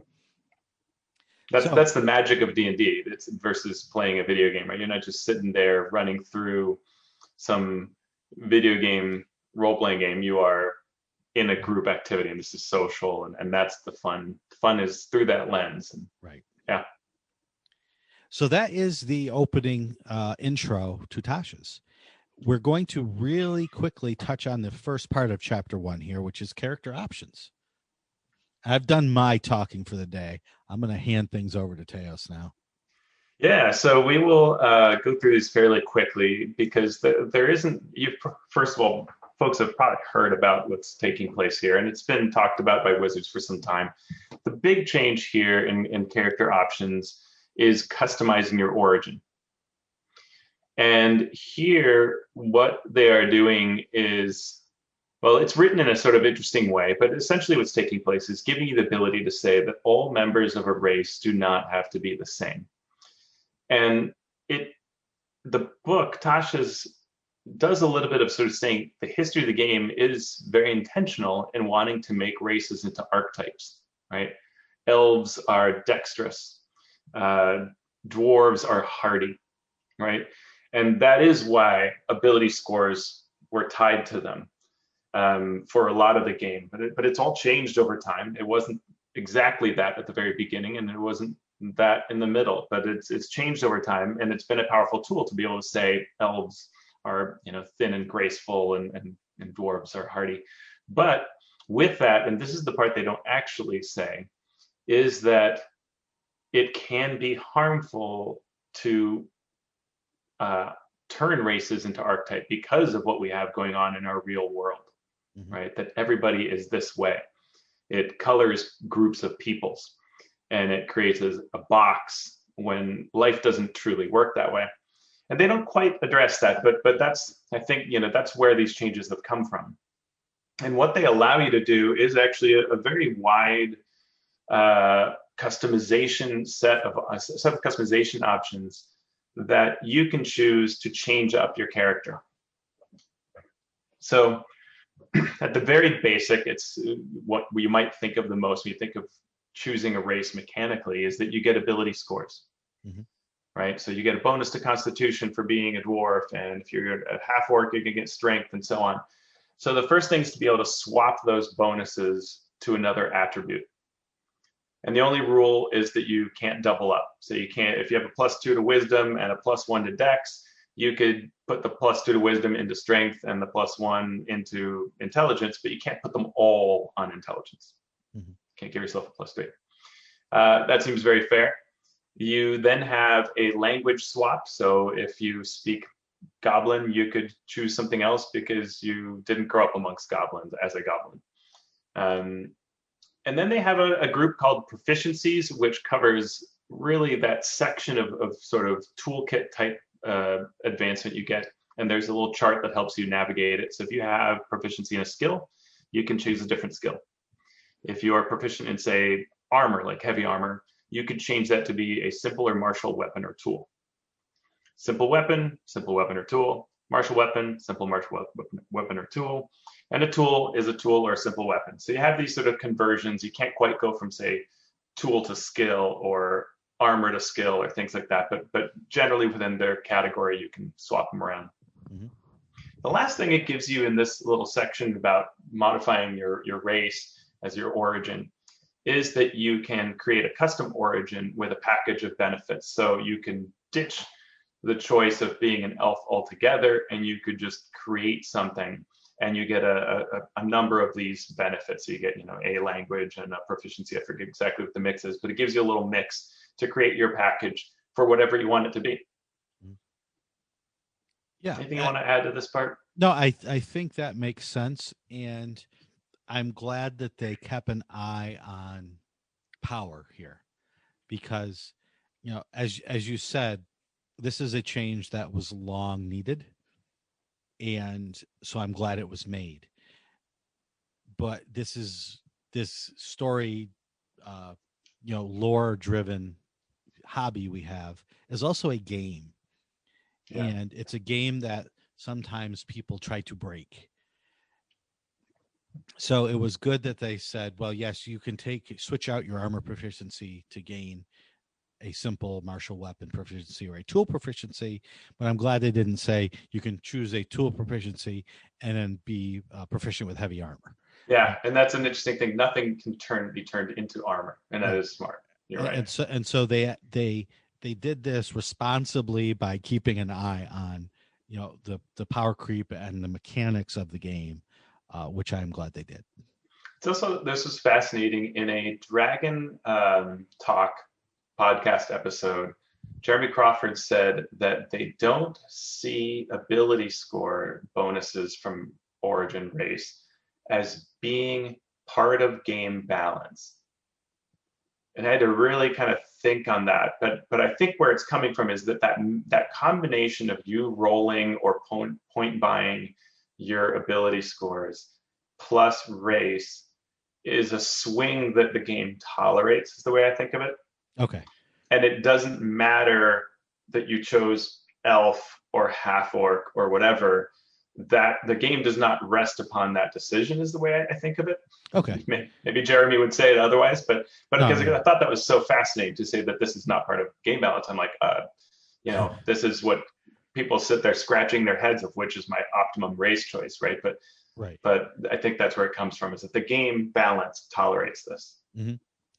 That's the magic of D&D. It's versus playing a video game, right? You're not just sitting there running through some video game, role-playing game. You are in a group activity, and this is social, and that's the fun. Fun is through that lens. And Right. yeah. So that is the opening intro to Tasha's. We're going to really quickly touch on the first part of chapter 1 here, which is character options. I've done my talking for the day. I'm going to hand things over to Teos now. Yeah, so we will go through these fairly quickly because there isn't, first of all, folks have probably heard about what's taking place here, and it's been talked about by Wizards for some time. The big change here in character options is customizing your origin. And here, what they are doing is, well, it's written in a sort of interesting way, but essentially what's taking place is giving you the ability to say that all members of a race do not have to be the same. And the book, Tasha's, does a little bit of sort of saying the history of the game is very intentional in wanting to make races into archetypes, right? Elves are dexterous, dwarves are hardy, right? And that is why ability scores were tied to them for a lot of the game. But it's all changed over time. It wasn't exactly that at the very beginning, and it wasn't that in the middle, but it's changed over time, and it's been a powerful tool to be able to say elves are, you know, thin and graceful, and dwarves are hardy. But with that, and this is the part they don't actually say, is that it can be harmful to turn races into archetype because of what we have going on in our real world, right? That everybody is this way. It colors groups of peoples, and it creates a box when life doesn't truly work that way. And they don't quite address that, but that's, I think, you know, that's where these changes have come from. And what they allow you to do is actually a very wide customization set of customization options that you can choose to change up your character. So at the very basic, it's what we might think of the most when you think of choosing a race mechanically, is that you get ability scores, right? So you get a bonus to Constitution for being a dwarf, and if you're a half orc, you can get strength, and so on. So the first thing is to be able to swap those bonuses to another attribute. And the only rule is that you can't double up. So you can't, if you have a +2 to wisdom and a +1 to dex, you could put the +2 to wisdom into strength and the +1 into intelligence, but you can't put them all on intelligence. Can't give yourself a +3. That seems very fair. You then have a language swap. So if you speak Goblin, you could choose something else because you didn't grow up amongst goblins as a goblin. And then they have a group called proficiencies, which covers really that section of sort of toolkit type advancement you get. And there's a little chart that helps you navigate it. So if you have proficiency in a skill, you can choose a different skill. If you are proficient in, say, armor, like heavy armor, you could change that to be a simple or martial weapon or tool. Simple weapon or tool. Martial weapon, simple martial weapon or tool. And a tool is a tool or a simple weapon. So you have these sort of conversions. You can't quite go from, say, tool to skill or armor to skill or things like that. But generally within their category, you can swap them around. The last thing it gives you in this little section about modifying your race as your origin is that you can create a custom origin with a package of benefits. So you can ditch the choice of being an elf altogether, and you could just create something, and you get a number of these benefits. So you get, you know, a language and a proficiency. I forget exactly what the mix is, but it gives you a little mix to create your package for whatever you want it to be. Yeah. Anything you want to add to this part? No, I think that makes sense, and I'm glad that they kept an eye on power here, because, you know, as you said, this is a change that was long needed, and so I'm glad it was made. But this story, you know, lore driven hobby we have is also a game, and it's a game that sometimes people try to break. So it was good that they said, well, yes, you can switch out your armor proficiency to gain a simple martial weapon proficiency or a tool proficiency, but I'm glad they didn't say you can choose a tool proficiency and then be proficient with heavy armor. Yeah, and that's an interesting thing. Nothing can be turned into armor, and that is smart. You're right. And so they did this responsibly by keeping an eye on, the power creep and the mechanics of the game, which I'm glad they did. It's also, this was fascinating in a Dragon Talk podcast episode. Jeremy Crawford said that they don't see ability score bonuses from Origin Race as being part of game balance. And I had to really kind of think on that. But I think where it's coming from is that combination of you rolling or point buying your ability scores plus race is a swing that the game tolerates, is the way I think of it. Okay. And it doesn't matter that you chose elf or half orc or whatever, that the game does not rest upon that decision, is the way I think of it. Okay. Maybe Jeremy would say it otherwise, but because No. I thought that was so fascinating to say that this is not part of game balance. I'm like, this is what people sit there scratching their heads of, which is my optimum race choice, right? But I think that's where it comes from, is that the game balance tolerates this. Mm-hmm.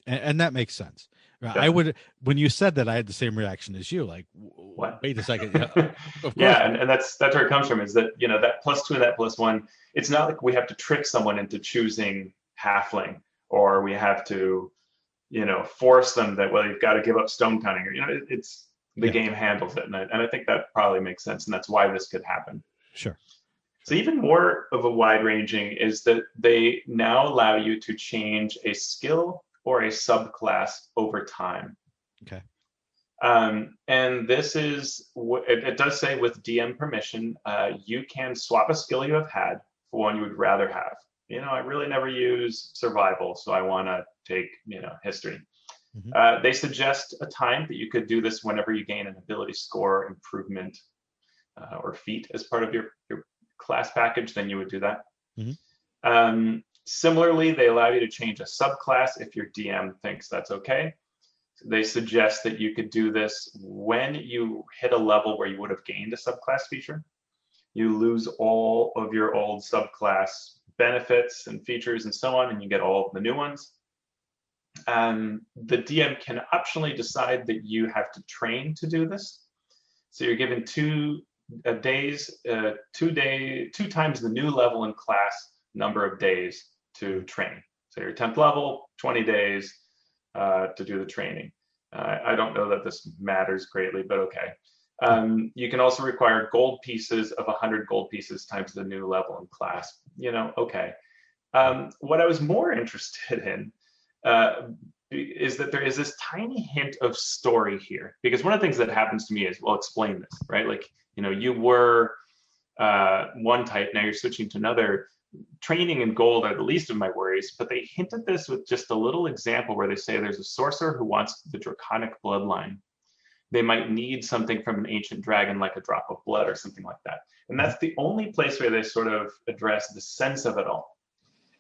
And that makes sense. Yeah. I would, when you said that, I had the same reaction as you. Like, what? Wait a second. Yeah, of course. Yeah, and that's where it comes from, is that, that +2 and that +1, it's not like we have to trick someone into choosing halfling, or we have to, force them that, well, you've got to give up stone cutting, or, it's the game handles it. And I think that probably makes sense. And that's why this could happen. Sure. So even more of a wide ranging is that they now allow you to change a skill or a subclass over time. Okay. And this is, it does say with DM permission, you can swap a skill you have had for one you would rather have. I really never use survival, so I want to take, history. Mm-hmm. They suggest a time that you could do this whenever you gain an ability score improvement or feat as part of your class package, then you would do that. Mm-hmm. Similarly, they allow you to change a subclass if your DM thinks that's okay. They suggest that you could do this when you hit a level where you would have gained a subclass feature. You lose all of your old subclass benefits and features and so on, and you get all of the new ones. The DM can optionally decide that you have to train to do this. So you're given 2 days, 2 times the new level and class number of days to train. So your 10th level, 20 days to do the training. I don't know that this matters greatly, but okay. You can also require gold pieces of 100 gold pieces times the new level and class. Okay. What I was more interested in is that there is this tiny hint of story here, because one of the things that happens to me is, well, explain this, right? Like, you were one type, now you're switching to another. Training and gold are the least of my worries, but they hint at this with just a little example where they say there's a sorcerer who wants the draconic bloodline. They might need something from an ancient dragon, like a drop of blood or something like that. And that's the only place where they sort of address the sense of it all.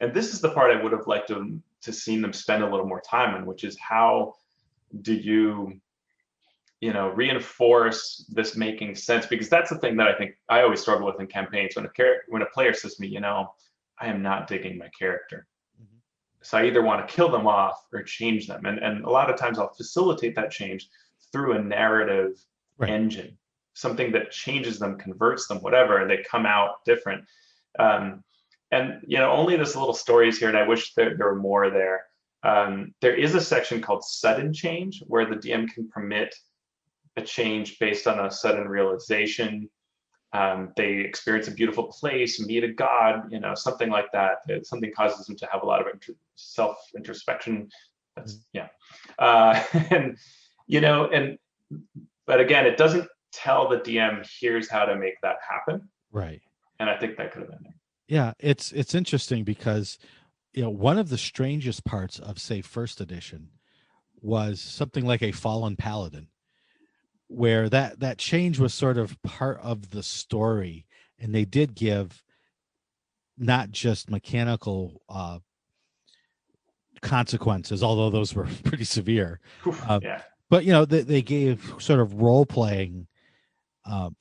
And this is the part I would have liked to seen them spend a little more time on, which is how do you, reinforce this making sense? Because that's the thing that I think I always struggle with in campaigns. When a player says to me, I am not digging my character. Mm-hmm. So I either want to kill them off or change them. And a lot of times I'll facilitate that change through a narrative engine, something that changes them, converts them, whatever, and they come out different. Only this little story is here, and I wish there were more there. There is a section called sudden change, where the DM can permit a change based on a sudden realization. They experience a beautiful place, meet a god, something like that. Something causes them to have a lot of self-introspection. That's but again, it doesn't tell the DM, here's how to make that happen. Right. And I think that could have been there. Yeah, it's interesting because one of the strangest parts of, say, first edition was something like a fallen paladin, where that change was sort of part of the story, and they did give not just mechanical consequences, although those were pretty severe. Yeah. But they gave sort of role playing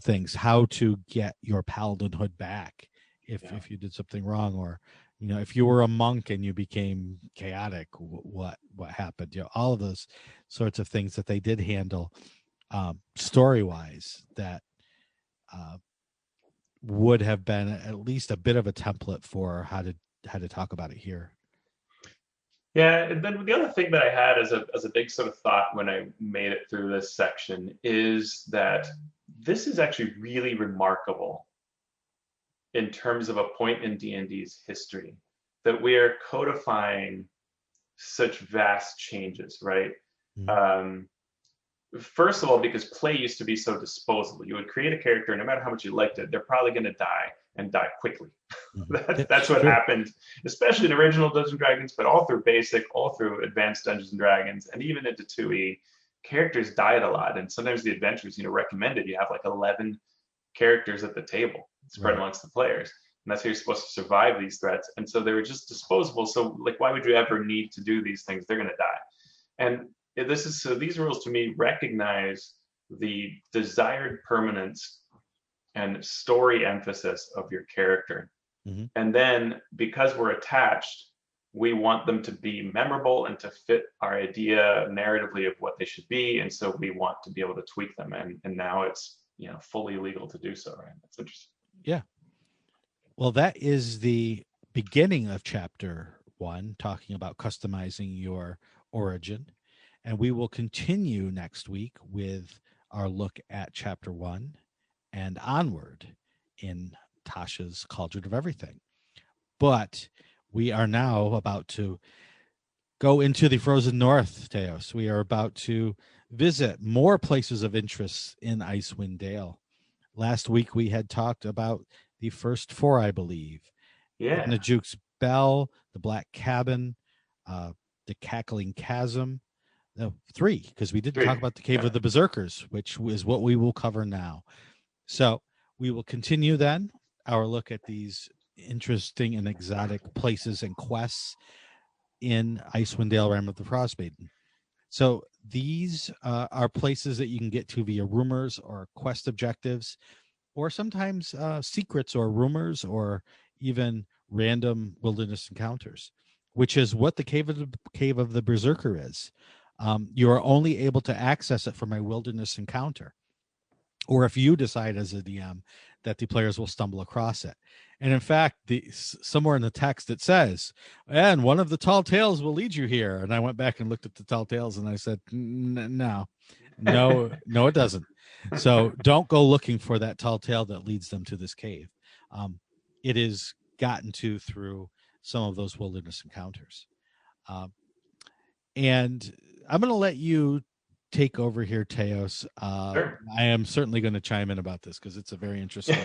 things, how to get your paladinhood back if you did something wrong, or if you were a monk and you became chaotic, what happened? All of those sorts of things that they did handle story-wise that would have been at least a bit of a template for how to talk about it here. Yeah, and then the other thing that I had as a big sort of thought when I made it through this section is that this is actually really remarkable in terms of a point in D&D's history, that we are codifying such vast changes, right? Mhm. First of all, because play used to be so disposable. You would create a character, no matter how much you liked it, they're probably going to die and die quickly. That's what Sure. happened, especially in original Dungeons and Dragons, but all through basic, all through advanced Dungeons and Dragons, and even into 2e, characters died a lot. And sometimes the adventures, recommended you have like 11 characters at the table spread Right. amongst the players. And that's how you're supposed to survive these threats. And so they were just disposable. So like, why would you ever need to do these things? They're going to die. And these rules to me recognize the desired permanence and story emphasis of your character. Mm-hmm. And then because we're attached, we want them to be memorable and to fit our idea narratively of what they should be. And so we want to be able to tweak them. And now it's fully legal to do so, right? That's interesting. Yeah. Well, that is the beginning of chapter 1, talking about customizing your origin. And we will continue next week with our look at chapter 1 and onward in Tasha's Cauldron of Everything. But we are now about to go into the frozen north, Teos. We are about to visit more places of interest in Icewind Dale. Last week we had talked about the first 4, I believe. Yeah. Najuke's Bell, the Black Cabin, the Cackling Chasm. No, 3, because we didn't talk about the Cave of the Berserkers, which is what we will cover now. So we will continue then our look at these interesting and exotic places and quests in Icewind Dale, Realm of the Frostmaiden. So these are places that you can get to via rumors or quest objectives, or sometimes secrets or rumors, or even random wilderness encounters, which is what the Cave of the Berserker is. You are only able to access it from a wilderness encounter, or if you decide as a DM that the players will stumble across it. And in fact, somewhere in the text it says, and one of the tall tales will lead you here. And I went back and looked at the tall tales and I said, no, it doesn't. So don't go looking for that tall tale that leads them to this cave. It is gotten to through some of those wilderness encounters. And I'm going to let you take over here, Teos. Sure. I am certainly going to chime in about this because it's a very interesting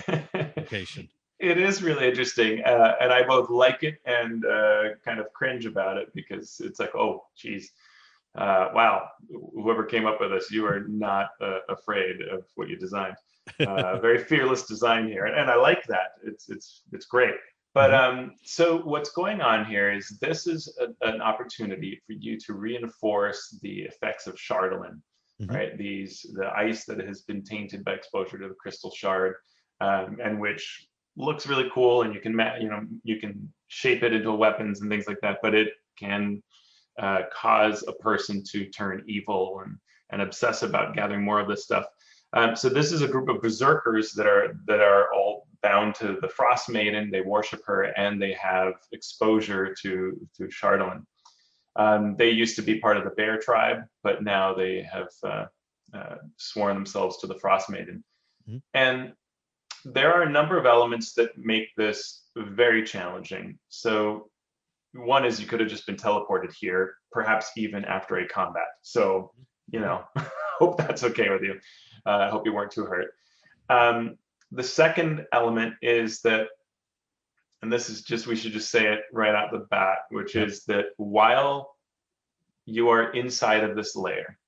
location. It is really interesting, and I both like it and kind of cringe about it, because it's like, oh, geez, wow, whoever came up with this, you are not afraid of what you designed. Very fearless design here, and I like that. It's great. But so what's going on here is this is an opportunity for you to reinforce the effects of Shardolin, right? The ice that has been tainted by exposure to the crystal shard, and which looks really cool, and you can shape it into weapons and things like that, but it can cause a person to turn evil and obsess about gathering more of this stuff. So this is a group of berserkers that are all bound to the Frost Maiden. They worship her, and they have exposure to Shardolin. They used to be part of the Bear tribe, but now they have sworn themselves to the Frost Maiden. And there are a number of elements that make this very challenging. So one is you could have just been teleported here, perhaps even after a combat. So, hope that's okay with you. I hope you weren't too hurt. The second element is that, and this is just, we should just say it right out the bat, which is that while you are inside of this lair,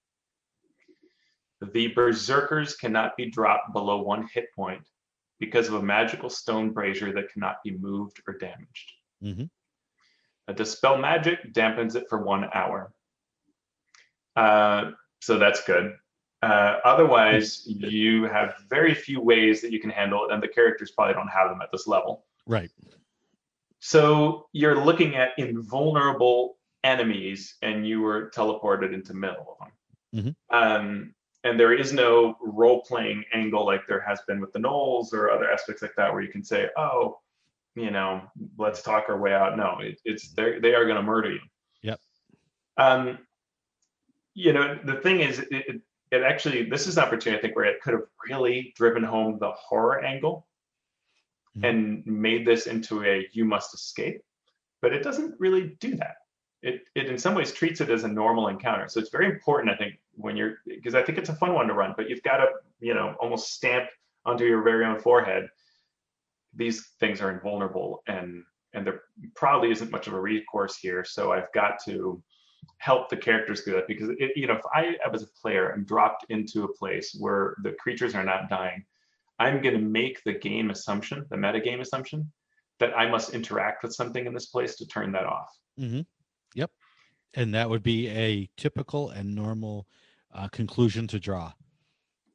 the berserkers cannot be dropped below 1 hit point because of a magical stone brazier that cannot be moved or damaged. A dispel magic dampens it for 1 hour. So that's good. Otherwise, you have very few ways that you can handle it, and the characters probably don't have them at this level. Right. So you're looking at invulnerable enemies, and you were teleported into the middle of them. And there is no role-playing angle like there has been with the Knolls or other aspects like that, where you can say, "Oh, let's talk our way out." No, it's they are going to murder you. Yep. Um, the thing is, it actually, this is an opportunity, I think, where it could have really driven home the horror angle and made this into a "you must escape," but it doesn't really do that. It in some ways treats it as a normal encounter. So it's very important, I think, because I think it's a fun one to run, but you've got to, almost stamp onto your very own forehead, these things are invulnerable, and there probably isn't much of a recourse here. So I've got to help the characters do that, because if I, as a player, am dropped into a place where the creatures are not dying, I'm going to make the game assumption, the metagame assumption, that I must interact with something in this place to turn that off. Yep. And that would be a typical and normal conclusion to draw.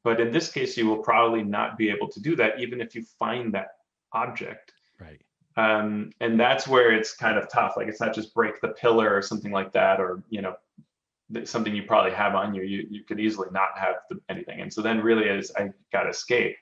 But in this case, you will probably not be able to do that, even if you find that object. Right. And that's where it's kind of tough. Like, it's not just break the pillar or something like that, or something you probably have on you. You could easily not have anything. And so then really is, I got to escape.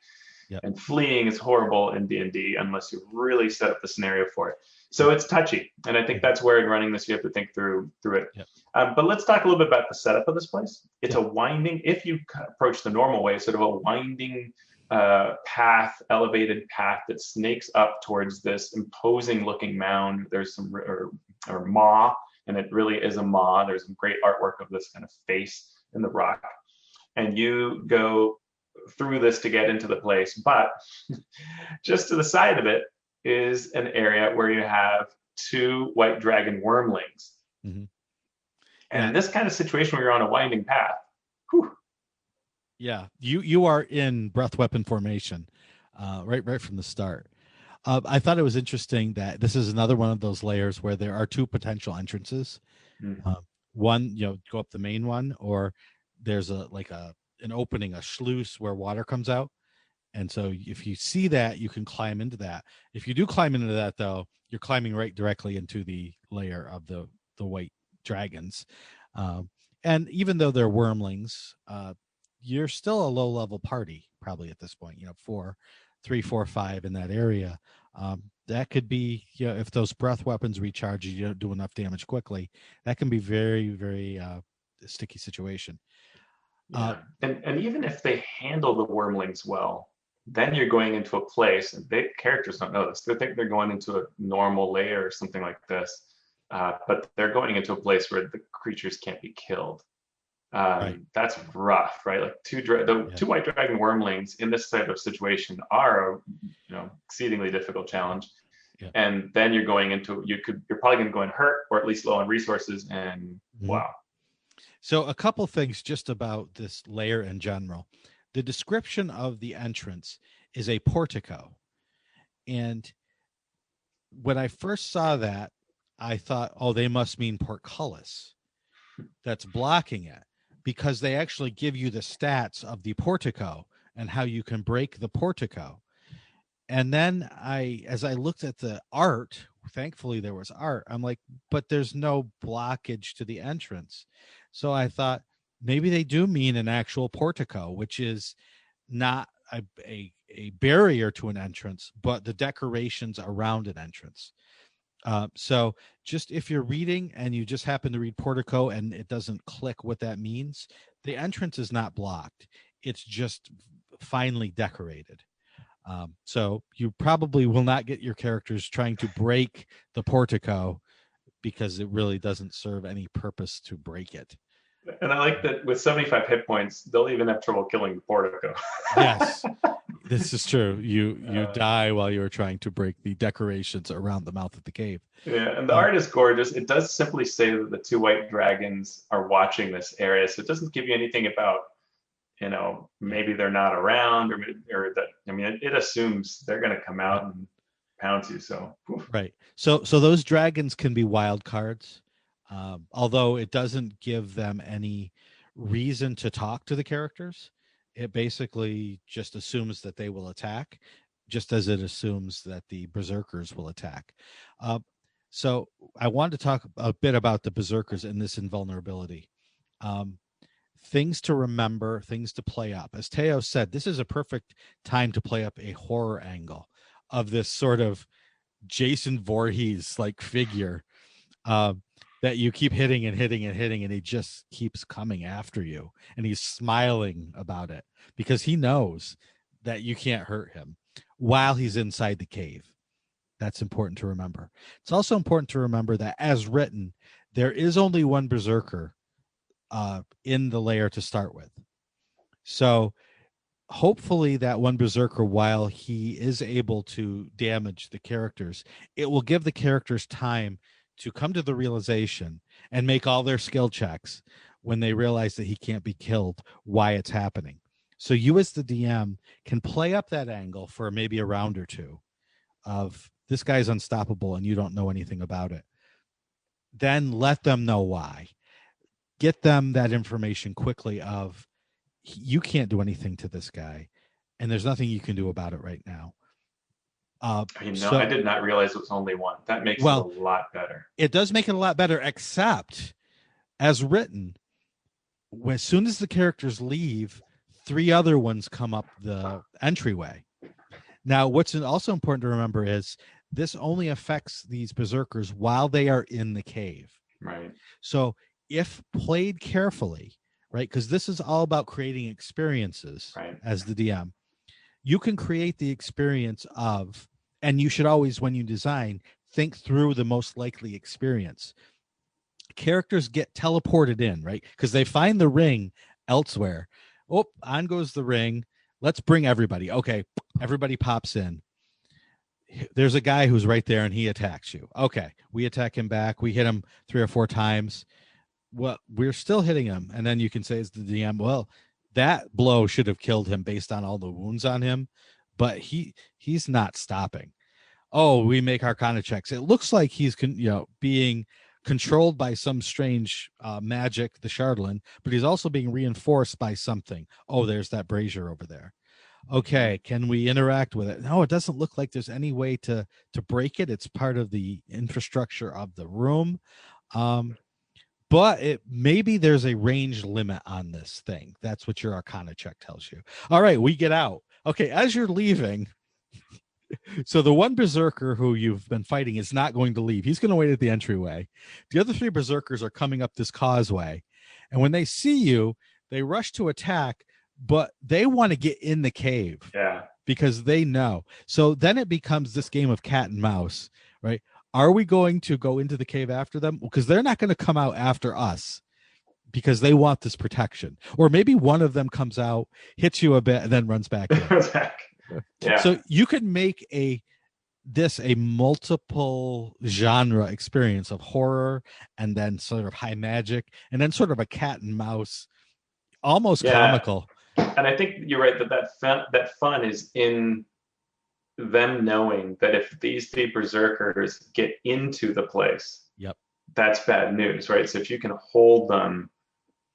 Yep. And fleeing is horrible in D&D unless you really set up the scenario for it. So it's touchy, and I think that's where in running this you have to think through it. Yep. But let's talk a little bit about the setup of this place. It's a winding, if you approach the normal way, sort of a winding path, elevated path that snakes up towards this imposing looking mound. There's some or maw, and it really is a maw. There's some great artwork of this kind of face in the rock, and you go through this to get into the place. But just to the side of it is an area where you have 2 white dragon wormlings. And in this kind of situation where you're on a winding path, you are in breath weapon formation right from the start. I thought it was interesting that this is another one of those layers where there are 2 potential entrances. One, go up the main one, or there's an opening, a sluice where water comes out. And so if you see that, you can climb into that. If you do climb into that, though, you're climbing right directly into the layer of the white dragons. And even though they're wormlings, you're still a low-level party probably at this point. 3, 4, 5 in that area. That could be, if those breath weapons recharge, you don't do enough damage quickly. That can be very, very sticky situation. And even if they handle the wormlings well, then you're going into a place, and characters don't know this. They think they're going into a normal layer or something like this, but they're going into a place where the creatures can't be killed. That's rough, right? Like two white dragon wormlings in this type of situation are a exceedingly difficult challenge. And then you're going into you're probably going to go and hurt, or at least low on resources, and wow. So a couple things just about this layer in general. The description of the entrance is a portico. And when I first saw that, I thought, oh, they must mean portcullis that's blocking it, because they actually give you the stats of the portico and how you can break the portico. And then as I looked at the art, thankfully there was art, I'm like, but there's no blockage to the entrance. So I thought maybe they do mean an actual portico, which is not a barrier to an entrance, but the decorations around an entrance. So just if you're reading and you just happen to read portico and it doesn't click what that means, the entrance is not blocked. It's just finely decorated. So you probably will not get your characters trying to break the portico, because it really doesn't serve any purpose to break it. And I like that with 75 hit points, they'll even have trouble killing the portico. Yes, this is true. You die while you're trying to break the decorations around the mouth of the cave. Yeah, and the art is gorgeous. It does simply say that the 2 white dragons are watching this area, so it doesn't give you anything about, maybe they're not around, or that. I mean, it assumes they're going to come out and pounce you. So right. So those dragons can be wild cards. Although it doesn't give them any reason to talk to the characters. It basically just assumes that they will attack. just as it assumes that the berserkers will attack. So I wanted to talk a bit about the berserkers in this invulnerability. Things to remember, things to play up. As Teos said, this is a perfect time to play up a horror angle of this sort of Jason Voorhees like figure that you keep hitting and hitting and hitting, and he just keeps coming after you, and he's smiling about it because he knows that you can't hurt him while he's inside the cave. That's important to remember. It's also important to remember that as written, there is only one berserker in the layer to start with. So hopefully that one berserker, while he is able to damage the characters, it will give the characters time to come to the realization and make all their skill checks when they realize that he can't be killed, why it's happening. So you as the DM can play up that angle for maybe a round or two of this guy's unstoppable and you don't know anything about it. Then let them know why. Get them that information quickly of you can't do anything to this guy and there's nothing you can do about it right now. I did not realize it was only one. That makes it a lot better. It does make it a lot better, except as written, as soon as the characters leave, 3 other ones come up the entryway. Now, what's also important to remember is this only affects these berserkers while they are in the cave. Right. So if played carefully, right, because this is all about creating experiences as the DM, you can create the experience of, and you should always, when you design, think through the most likely experience. Characters get teleported in, right, because they find the ring elsewhere. Oh, on goes the ring. Let's bring everybody. Okay, everybody pops in. There's a guy who's right there and he attacks you. Okay, we attack him back. We hit him 3 or 4 times. Well, we're still hitting him. And then you can say as the DM, well, that blow should have killed him based on all the wounds on him, but he's not stopping. Oh, we make Arcana checks. It looks like he's being controlled by some strange magic, the Shardlin, but he's also being reinforced by something. Oh, there's that brazier over there. Okay, can we interact with it? No, it doesn't look like there's any way to break it. It's part of the infrastructure of the room. But maybe there's a range limit on this thing. That's what your Arcana check tells you. All right, we get out. Okay, as you're leaving, so the one berserker who you've been fighting is not going to leave. He's going to wait at the entryway. The other 3 berserkers are coming up this causeway. And when they see you, they rush to attack, but they want to get in the cave. Yeah. Because they know. So then it becomes this game of cat and mouse, right? Are we going to go into the cave after them? Because they're not going to come out after us because they want this protection. Or maybe one of them comes out, hits you a bit, and then runs back in. Yeah. So you could make a multiple genre experience of horror and then sort of high magic and then sort of a cat and mouse, almost comical. And I think you're right that fun is in them knowing that if these 3 berserkers get into the place, that's bad news, right? So if you can hold them,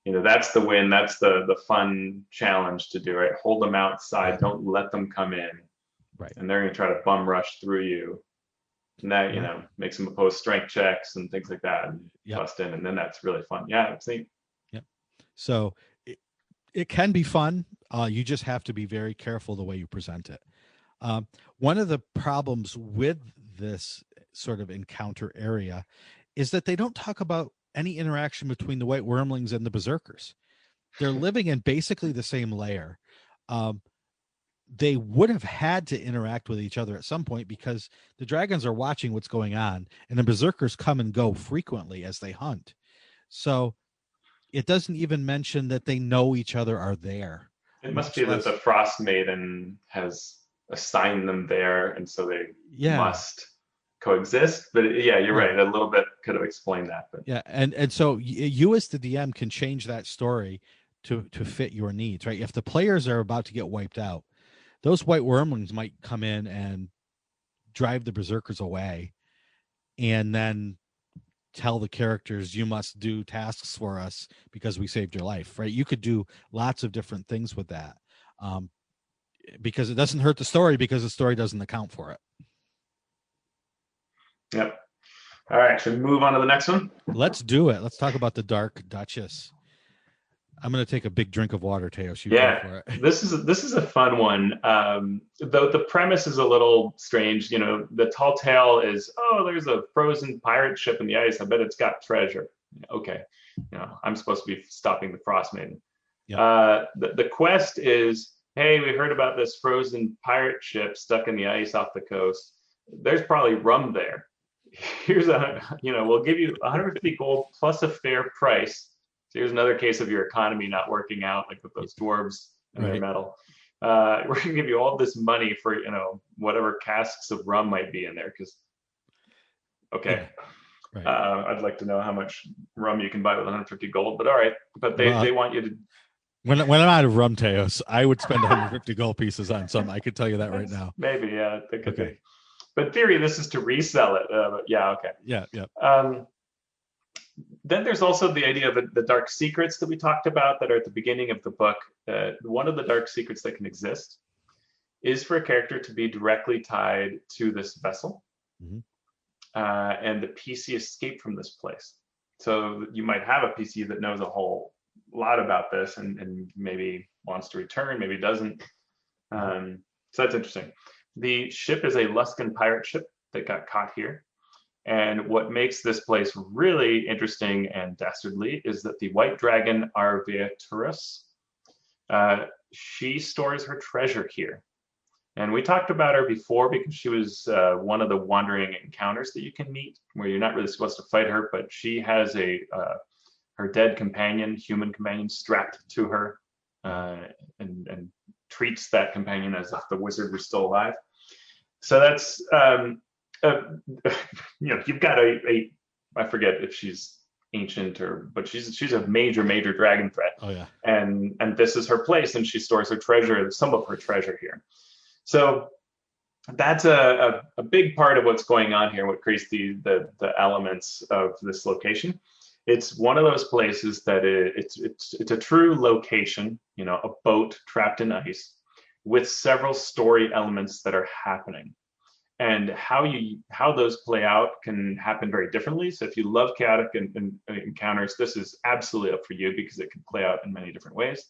that's the win. That's the fun challenge to do, right? Hold them outside. Don't let them come in. Right. And they're going to try to bum rush through you. And that, makes them oppose strength checks and things like that and bust in. And then that's really fun. Yeah. Yep. So it can be fun. You just have to be very careful the way you present it. One of the problems with this sort of encounter area is that they don't talk about any interaction between the white wormlings and the berserkers. They're living in basically the same layer. They would have had to interact with each other at some point because the dragons are watching what's going on and the berserkers come and go frequently as they hunt. So it doesn't even mention that they know each other are there. It must be that the Frost Maiden has assigned them there, and so they must coexist. But you're right. A little bit could have explained that. But and so you as the DM can change that story to fit your needs, right? If the players are about to get wiped out, those white wormlings might come in and drive the berserkers away, and then tell the characters, you must do tasks for us because we saved your life, right? You could do lots of different things with that. because it doesn't hurt the story because the story doesn't account for it. Yep. All right, should we move on to the next one? Let's do it. Let's talk about the Dark Duchess. I'm going to take a big drink of water, Teos. You go for it. This is a fun one. Though the premise is a little strange. You know, the tall tale is, oh, there's a frozen pirate ship in the ice. I bet it's got treasure. Okay, you know, I'm supposed to be stopping the Frost Maiden. Yep. The quest is, hey, we heard about this frozen pirate ship stuck in the ice off the coast. There's probably rum there. Here's we'll give you 150 gold plus a fair price. So here's another case of your economy not working out, like with those dwarves and their metal. We're gonna give you all this money for, you know, whatever casks of rum might be in there. Because, okay, I'd like to know how much rum you can buy with 150 gold. But all right, but they want you to. When I'm out of rum, Teos, I would spend 150 gold pieces on some. I could tell you that right now. Maybe, yeah, that could be. But in theory, this is to resell it. Okay. Yeah. Then there's also the idea of the dark secrets that we talked about that are at the beginning of the book. One of the dark secrets that can exist is for a character to be directly tied to this vessel, and the PC escape from this place. So you might have a PC that knows a whole lot about this and maybe wants to return, maybe doesn't. So that's interesting. The ship is a Luskan pirate ship that got caught here. And what makes this place really interesting and dastardly is that the white dragon Arviaturus, she stores her treasure here. And we talked about her before because she was one of the wandering encounters that you can meet, where you're not really supposed to fight her, but she has her dead companion, human companion, strapped to her, and treats that companion as if the wizard was still alive. So that's you've got I forget if she's ancient but she's a major dragon threat. Oh yeah. And this is her place, and she stores her treasure, some of her treasure here. So that's a big part of what's going on here, what creates the elements of this location. It's one of those places that it's a true location, you know, a boat trapped in ice with several story elements that are happening. And how those play out can happen very differently. So if you love chaotic encounters, this is absolutely up for you because it can play out in many different ways.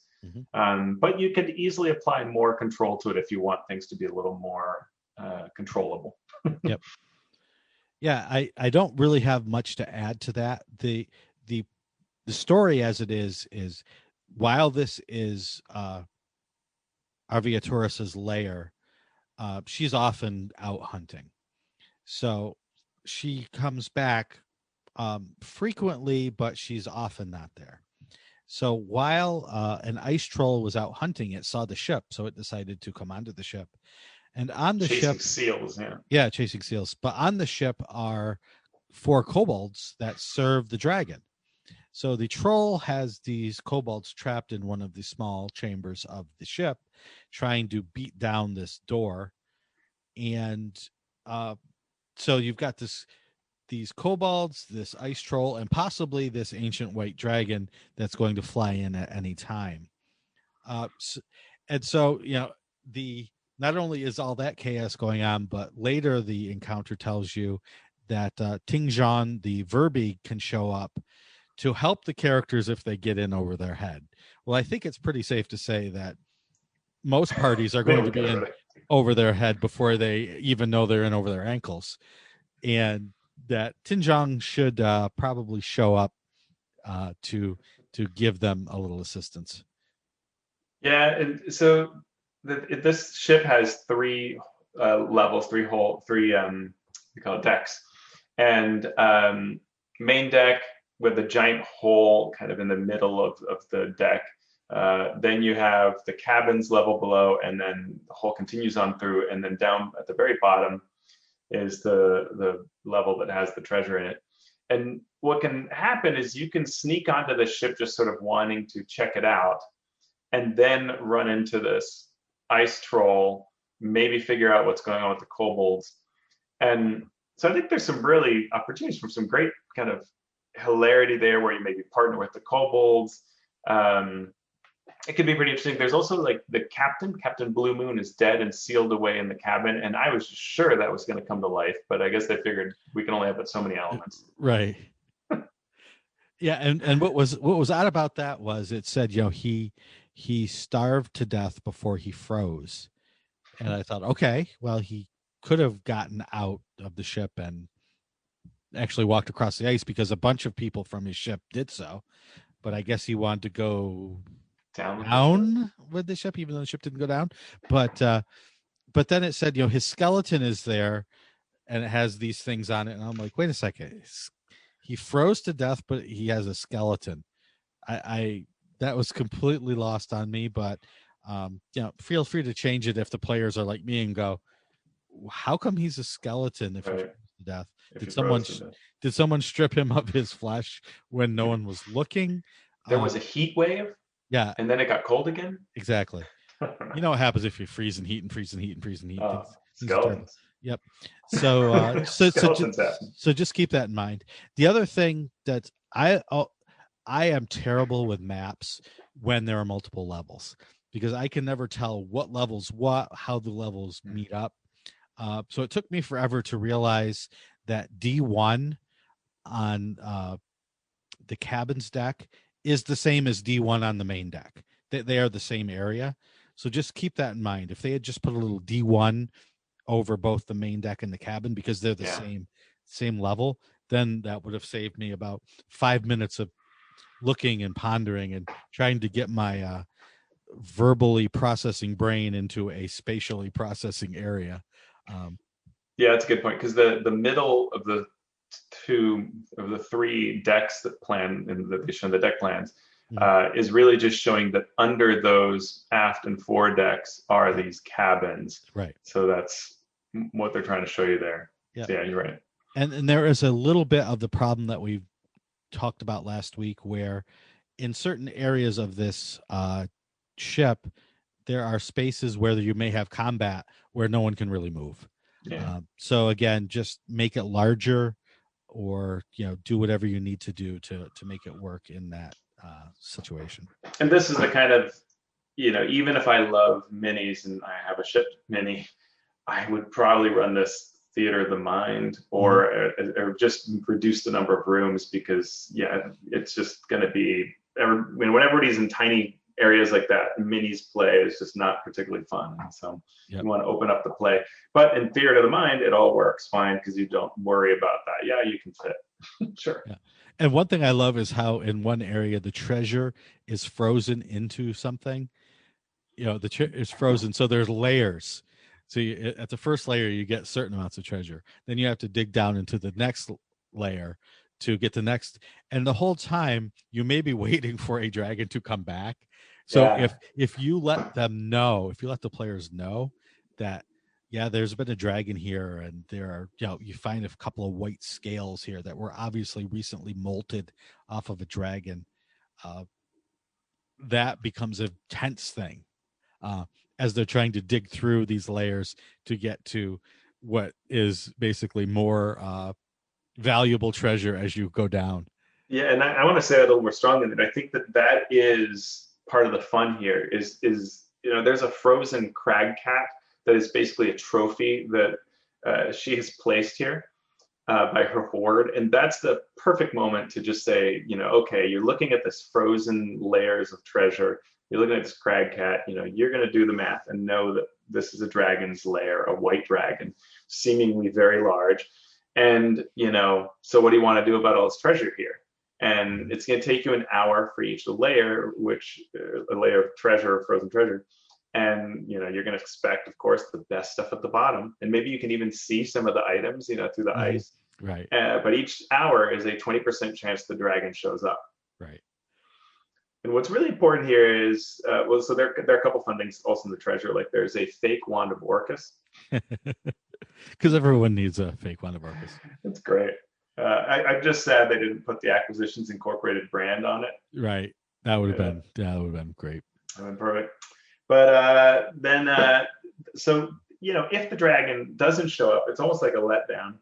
But you can easily apply more control to it if you want things to be a little more controllable. Yep. Yeah, I don't really have much to add to that. The story as it is while this is Arviaturus's lair, she's often out hunting. So she comes back frequently, but she's often not there. So while an ice troll was out hunting, it saw the ship, so it decided to come onto the ship. And on the chasing ship, seals, chasing seals. But on the ship are 4 kobolds that serve the dragon. So the troll has these kobolds trapped in one of the small chambers of the ship, trying to beat down this door. And so you've got these kobolds, this ice troll, and possibly this ancient white dragon that's going to fly in at any time. So you know, not only is all that chaos going on, but later the encounter tells you that Tingjan, the Verbi, can show up to help the characters if they get in over their head. Well, I think it's pretty safe to say that most parties are going to be in over their head before they even know they're in over their ankles. And that Tingjan should probably show up to give them a little assistance. Yeah, and so this ship has 3 levels, 3 we call it decks, and main deck with a giant hole kind of in the middle of the deck. Then you have the cabins level below, and then the hole continues on through, and then down at the very bottom is the level that has the treasure in it. And what can happen is you can sneak onto the ship just sort of wanting to check it out, and then run into this ice troll, maybe figure out what's going on with the kobolds. And so I think there's some really opportunities for some great kind of hilarity there, where you maybe partner with the kobolds. it could be pretty interesting. There's also like the Captain Blue Moon is dead and sealed away in the cabin, and I was sure that was going to come to life, but I guess they figured we can only have but so many elements. Right. Yeah, and what was odd about that was it said, he starved to death before he froze. And I thought, okay, well, he could have gotten out of the ship and actually walked across the ice because a bunch of people from his ship did so. But I guess he wanted to go down with the ship, even though the ship didn't go down. But then it said, his skeleton is there and it has these things on it. And I'm like, wait a second. He froze to death, but he has a skeleton. I that was completely lost on me, but feel free to change it if the players are like me and go, how come he's a skeleton if he froze to death? Did someone strip him of his flesh when no one was looking? There was a heat wave. Yeah. And then it got cold again. Exactly. You know what happens if you freeze and heat and freeze and heat and freeze and heat. Skeletons. Yep. So so just keep that in mind. The other thing that I am terrible with maps when there are multiple levels, because I can never tell what levels how the levels meet up. So it took me forever to realize that D1 on the cabins deck is the same as D1 on the main deck. They are the same area. So just keep that in mind. If they had just put a little D1 over both the main deck and the cabin, because they're the same level, then that would have saved me about 5 minutes of looking and pondering and trying to get my verbally processing brain into a spatially processing area. Yeah, that's a good point, because the middle of the three decks that plan and that they show in the deck plans is really just showing that under those aft and fore decks are these cabins. Right. So that's what they're trying to show you there. Yeah, so you're right. And there is a little bit of the problem that we talked about last week, where in certain areas of this ship, there are spaces where you may have combat where no one can really move. Yeah. So again, just make it larger, or do whatever you need to do to make it work in that situation. And this is the kind of, even if I love minis and I have a ship mini, I would probably run this Theater of the Mind, or just reduce the number of rooms, because it's just going to be, when everybody's in tiny areas like that, minis play is just not particularly fun. So you want to open up the play. But in Theater of the Mind, it all works fine, because you don't worry about that. Yeah, you can fit. Sure. Yeah. And one thing I love is how in one area the treasure is frozen into something. It's frozen, so there's layers. So at the first layer, you get certain amounts of treasure. Then you have to dig down into the next layer to get the next. And the whole time, you may be waiting for a dragon to come back. So if you let them know, if you let the players know that, there's been a dragon here, and there are, you find a couple of white scales here that were obviously recently molted off of a dragon, that becomes a tense thing. As they're trying to dig through these layers to get to what is basically more valuable treasure as you go down. Yeah, and I want to say that a little more strongly, that I think that is part of the fun here is there's a frozen crag cat that is basically a trophy that she has placed here by her horde, and that's the perfect moment to just say, okay, you're looking at this frozen layers of treasure. You're looking at this crag cat, you're going to do the math and know that this is a dragon's lair, a white dragon, seemingly very large. And, so what do you want to do about all this treasure here? And it's going to take you an hour for each layer, which a layer of treasure, frozen treasure. And, you're going to expect, of course, the best stuff at the bottom. And maybe you can even see some of the items, through the ice. Right. But each hour is a 20% chance the dragon shows up. Right. And what's really important here is, so there are a couple fun things also in the treasure. Like there's a fake wand of Orcus. Because everyone needs a fake wand of Orcus. That's great. I'm just sad they didn't put the Acquisitions Incorporated brand on it. Right. That would have been, that would have been great. That would have been perfect. But then, so, if the dragon doesn't show up, it's almost like a letdown.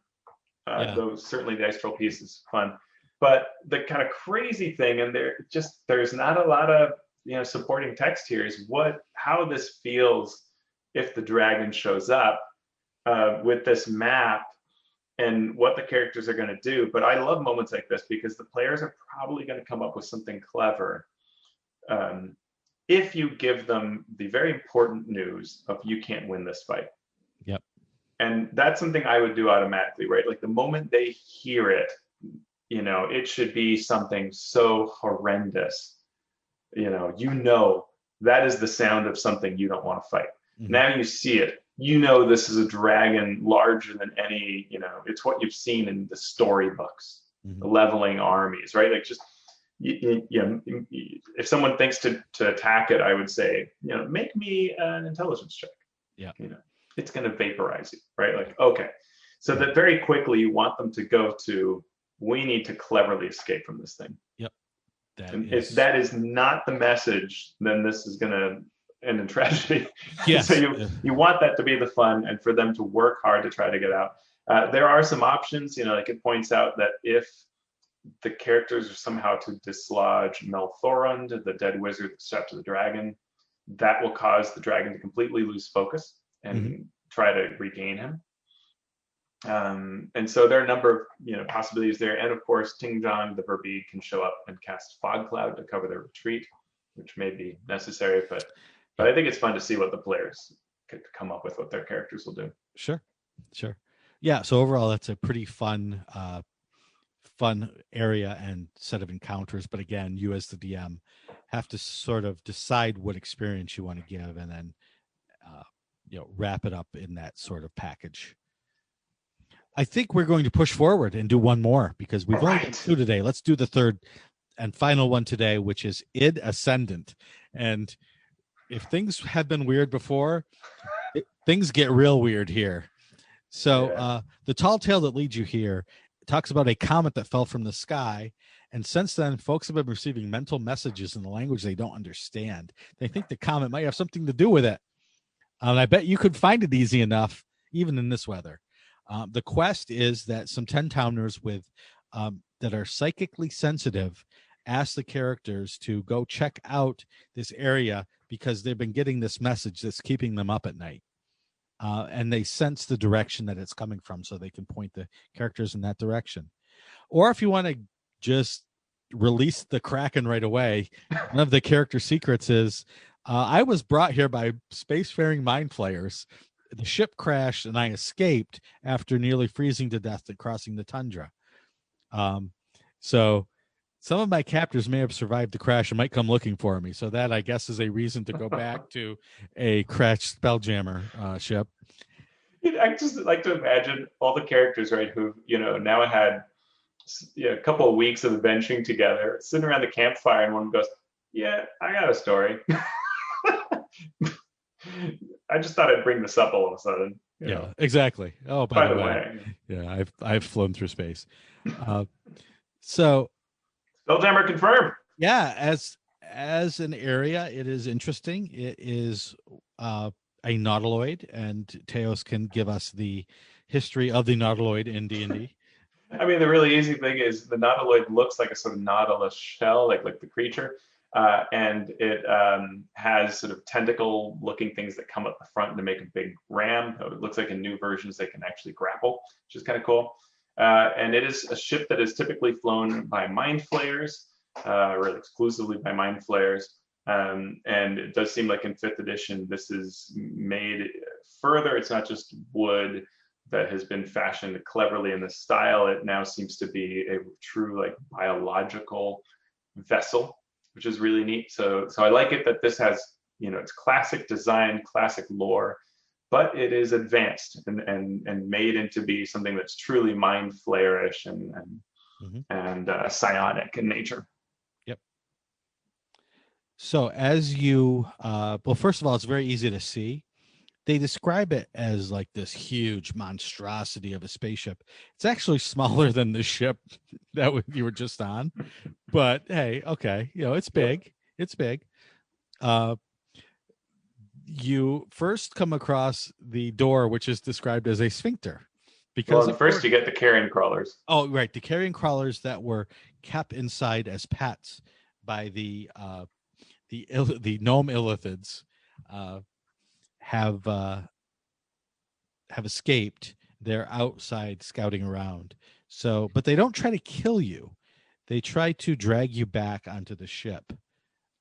Though certainly the Ice Troll piece is fun. But the kind of crazy thing, and there's not a lot of supporting text here is how this feels if the dragon shows up with this map and what the characters are going to do. But I love moments like this because the players are probably going to come up with something clever if you give them the very important news of you can't win this fight. Yep. And that's something I would do automatically, right? Like the moment they hear it, it should be something so horrendous. That is the sound of something you don't want to fight. Mm-hmm. Now you see it. This is a dragon larger than any, it's what you've seen in the storybooks, mm-hmm. leveling armies, right? Like just, if someone thinks to attack it, I would say, make me an intelligence check. Yeah. It's going to vaporize you, right? Like, okay. So that very quickly you want them to go to, we need to cleverly escape from this thing. Yep. If that is not the message, then this is going to end in tragedy. Yes. So you want that to be the fun and for them to work hard to try to get out. There are some options, like it points out that if the characters are somehow to dislodge Melthorund, the dead wizard that's strapped to the dragon, that will cause the dragon to completely lose focus and mm-hmm. try to regain him. And so there are a number of possibilities there. And of course, Tingjong, the Verbeeg, can show up and cast Fog Cloud to cover their retreat, which may be necessary, but I think it's fun to see what the players could come up with, what their characters will do. Sure. Yeah. So overall, that's a pretty fun area and set of encounters. But again, you as the DM have to sort of decide what experience you want to give, and then wrap it up in that sort of package. I think we're going to push forward and do one more because we've only done two today. Let's do the third and final one today, which is Id Ascendant. And if things have been weird before, things get real weird here. So the tall tale that leads you here talks about a comet that fell from the sky. And since then, folks have been receiving mental messages in a language they don't understand. They think the comet might have something to do with it. And I bet you could find it easy enough, even in this weather. The quest is that some 10-towners that are psychically sensitive ask the characters to go check out this area because they've been getting this message that's keeping them up at night. And they sense the direction that it's coming from, so they can point the characters in that direction. Or if you want to just release the Kraken right away, one of the character secrets is, I was brought here by spacefaring mind flayers. The ship crashed and I escaped after nearly freezing to death and crossing the tundra. So some of my captors may have survived the crash and might come looking for me. So that, I guess, is a reason to go back to a crashed Spelljammer ship. I just like to imagine all the characters, right, who, now had a couple of weeks of adventuring together, sitting around the campfire, and one goes, yeah, I got a story. I just thought I'd bring this up all of a sudden. Yeah, exactly. Oh, by the way. Yeah, I've flown through space. So Spelljammer confirmed. Yeah, as an area, it is interesting. It is a nautiloid, and Teos can give us the history of the nautiloid in D&D. I mean, the really easy thing is the nautiloid looks like a sort of nautilus shell, like the creature. And it has sort of tentacle-looking things that come up the front to make a big ram. It looks like in new versions they can actually grapple, which is kind of cool. And it is a ship that is typically flown by mind flayers, or exclusively by mind flayers. And it does seem like in 5th edition, this is made further. It's not just wood that has been fashioned cleverly in the style. It now seems to be a true biological vessel, which is really neat. So I like it that this has, it's classic design, classic lore, but it is advanced and made into be something that's truly mind flayerish and psionic in nature. Yep. So as you, well, first of all, it's very easy to see. They describe it as like this huge monstrosity of a spaceship. It's actually smaller than the ship that you were just on, but hey, okay, it's big. It's big. You first come across the door, which is described as a sphincter, because first you get the carrion crawlers. Oh, right, the carrion crawlers that were kept inside as pets by the the gnome illithids have escaped. They're outside scouting around. So, but they don't try to kill you. They try to drag you back onto the ship,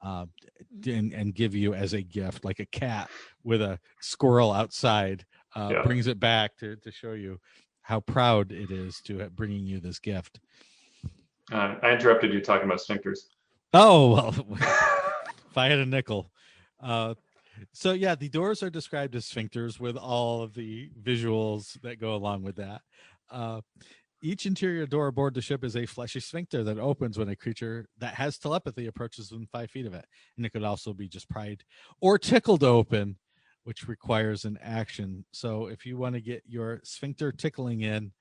uh, and give you as a gift, like a cat with a squirrel outside, brings it back to show you how proud it is to bringing you this gift. I interrupted you talking about sphincters. Oh, well, if I had a nickel. So yeah, the doors are described as sphincters with all of the visuals that go along with that. Each interior door aboard the ship is a fleshy sphincter that opens when a creature that has telepathy approaches within 5 feet of it. And it could also be just pried or tickled open, which requires an action. So if you want to get your sphincter tickling in,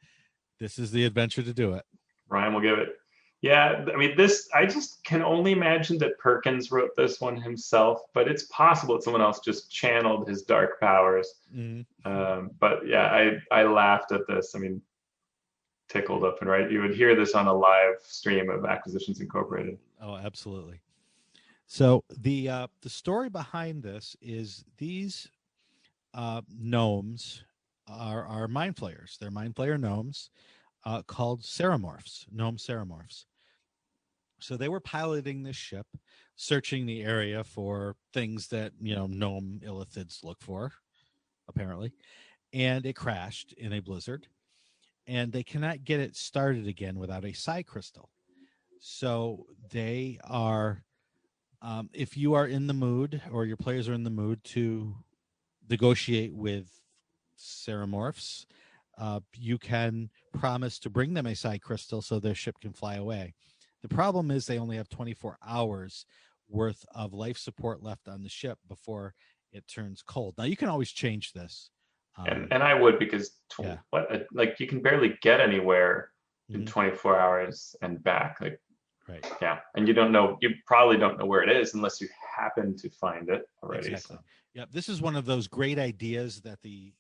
this is the adventure to do it. Ryan will give it. Yeah, I mean, I just can only imagine that Perkins wrote this one himself, but it's possible that someone else just channeled his dark powers. Mm-hmm. But yeah, I laughed at this. I mean, tickled up and right. You would hear this on a live stream of Acquisitions Incorporated. Oh, absolutely. So the story behind this is these gnomes are mind flayers. They're mind flayer gnomes called ceramorphs, gnome ceramorphs. So they were piloting this ship, searching the area for things that, gnome illithids look for, apparently. And it crashed in a blizzard. And they cannot get it started again without a psi crystal. So they are, if you are in the mood, or your players are in the mood to negotiate with ceramorphs, you can promise to bring them a psi crystal so their ship can fly away. The problem is they only have 24 hours worth of life support left on the ship before it turns cold. Now, you can always change this. And I would, because you can barely get anywhere in 24 hours and back. Right. Yeah. And you probably don't know where it is unless you happen to find it already. Exactly. So. Yeah. This is one of those great ideas that the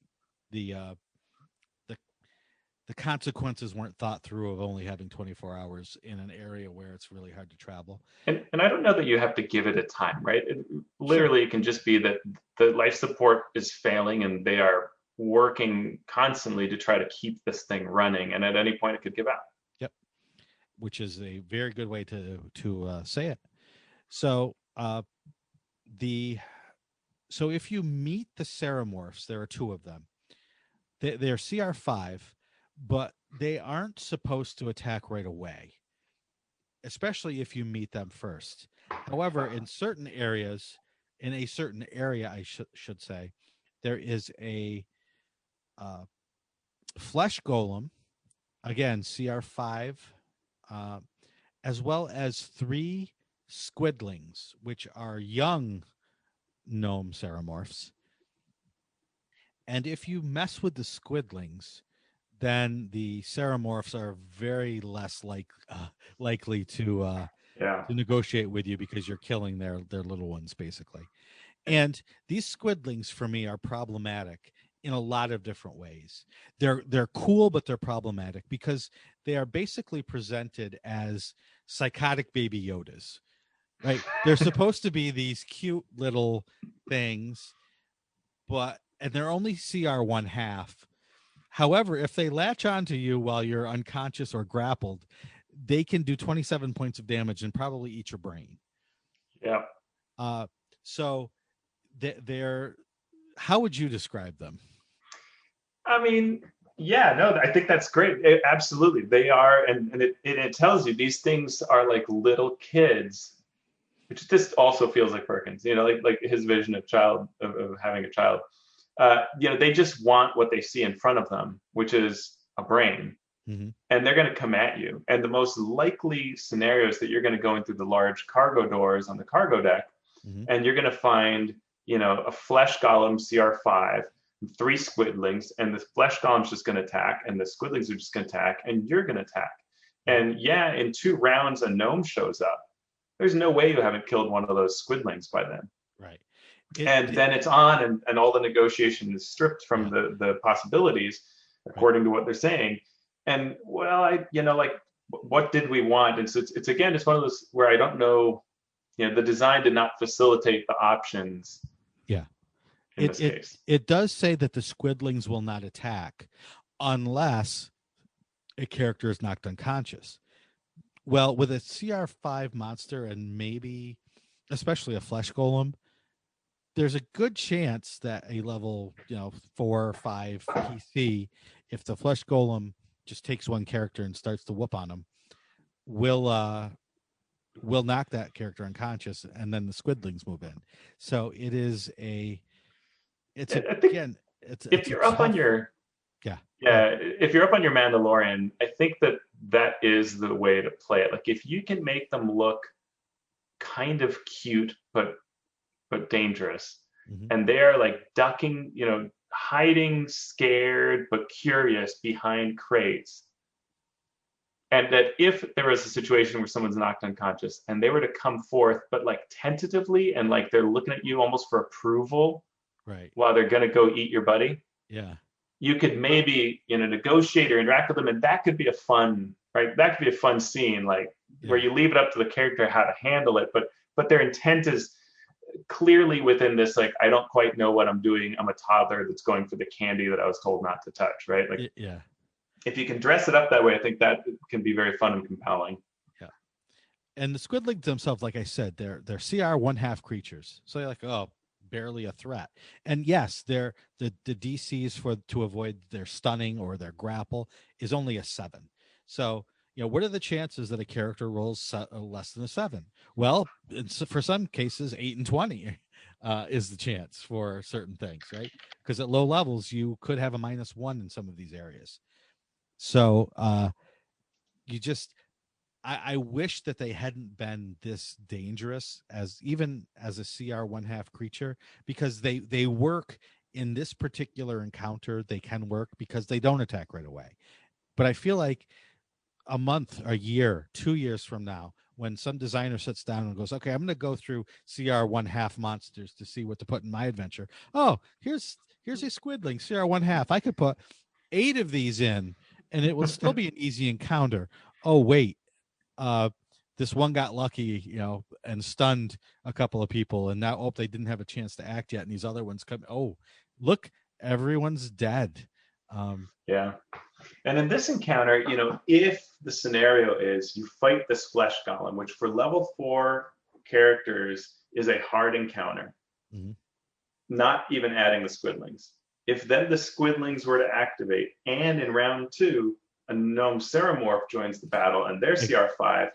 consequences weren't thought through of only having 24 hours in an area where it's really hard to travel. And I don't know that you have to give it a time, right? It can just be that the life support is failing and they are working constantly to try to keep this thing running, and at any point it could give out. Yep, which is a very good way to say it. So so if you meet the ceramorphs, there are 2 of them. They're CR5, but they aren't supposed to attack right away, especially if you meet them first. However, in a certain area, I should say, there is a flesh golem, again CR5, as well as 3 squidlings, which are young gnome ceramorphs. And if you mess with the squidlings, then the ceramorphs are very less likely to negotiate with you, because you're killing their little ones, basically. And these squidlings, for me, are problematic in a lot of different ways. They're cool, but they're problematic because they are basically presented as psychotic baby Yodas, right? They're supposed to be these cute little things, and they're only CR 1/2. However, if they latch onto you while you're unconscious or grappled, they can do 27 points of damage and probably eat your brain. Yeah. So they're, how would you describe them? I mean, yeah, no, I think that's great. Absolutely. They are, and it tells you these things are like little kids, which this also feels like Perkins, like his vision of having a child. They just want what they see in front of them, which is a brain. Mm-hmm. And they're going to come at you. And the most likely scenario is that you're going to go in through the large cargo doors on the cargo deck, mm-hmm. and you're going to find, a flesh golem CR5, 3 squidlings, and the flesh golem's just going to attack, and the squidlings are just going to attack, and you're going to attack. And yeah, in 2 rounds, a gnome shows up. There's no way you haven't killed one of those squidlings by then. Right. Then it's on, and all the negotiation is stripped from the possibilities, according to what they're saying. And well, what did we want? And so it's one of those where I don't know the design did not facilitate the options Yeah. in this case. It does say that the squidlings will not attack unless a character is knocked unconscious. Well, with a CR5 monster and maybe especially a flesh golem, there's a good chance that a level 4 or 5 PC, if the flesh golem just takes one character and starts to whoop on them, will knock that character unconscious, and then the squidlings move in. So it is I think if you're up on your if you're up on your Mandalorian, I think that is the way to play it. Like if you can make them look kind of cute but dangerous, and they're like ducking, hiding, scared but curious behind crates, and that if there was a situation where someone's knocked unconscious and they were to come forth but like tentatively and like they're looking at you almost for approval, right, while they're going to go eat your buddy, you could maybe negotiate or interact with them, and that could be a fun scene, like where you leave it up to the character how to handle it, but their intent is clearly within this, like, I don't quite know what I'm doing, I'm a toddler that's going for the candy that I was told not to touch, right? Like, if you can dress it up that way, I think that can be very fun and compelling. Yeah. And the squidlings themselves, like I said, they're CR 1/2 creatures, so they're like, oh, barely a threat. And yes, they're the DCs to avoid their stunning or their grapple is only a 7. So what are the chances that a character rolls less than a 7? Well, for some cases, 8 and 20 is the chance for certain things, right? Because at low levels, you could have a -1 in some of these areas. So I wish that they hadn't been this dangerous even as a CR 1/2 creature, because they work in this particular encounter. They can work because they don't attack right away. But I feel like a month, a year, 2 years from now, when some designer sits down and goes, okay, I'm going to go through CR 1/2 monsters to see what to put in my adventure. Oh, here's a squidling CR 1/2. I could put 8 of these in and it will still be an easy encounter. Oh, wait. This one got lucky, and stunned a couple of people, and now they didn't have a chance to act yet, and these other ones come. Oh, look, everyone's dead. And in this encounter, if the scenario is you fight this flesh golem, which for level 4 characters is a hard encounter, not even adding the squidlings. If then the squidlings were to activate, and in round 2 a gnome ceramorph joins the battle and they're CR5,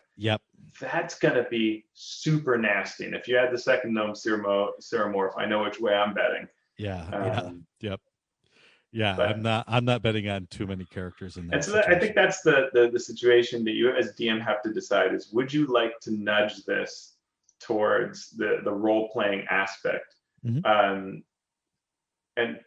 that's going to be super nasty. And if you add the second gnome ceramorph, I know which way I'm betting. I'm not betting on too many characters in that. And so I think that's the situation that you as DM have to decide is, would you like to nudge this towards the role-playing aspect?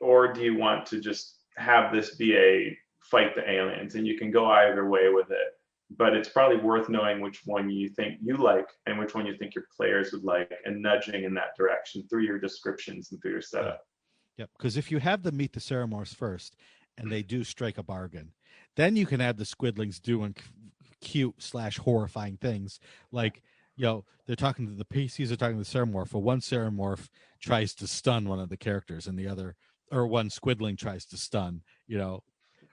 Or do you want to just have this be a fight the aliens? And you can go either way with it, but it's probably worth knowing which one you think you like and which one you think your players would like, and nudging in that direction through your descriptions and through your setup. Yep, because if you have them meet the ceramorphs first and they do strike a bargain, then you can have the squidlings doing cute/horrifying things. Like, they're talking to the PCs, are talking to the ceramorph. Well, one ceramorph tries to stun one of the characters, and one squidling tries to stun,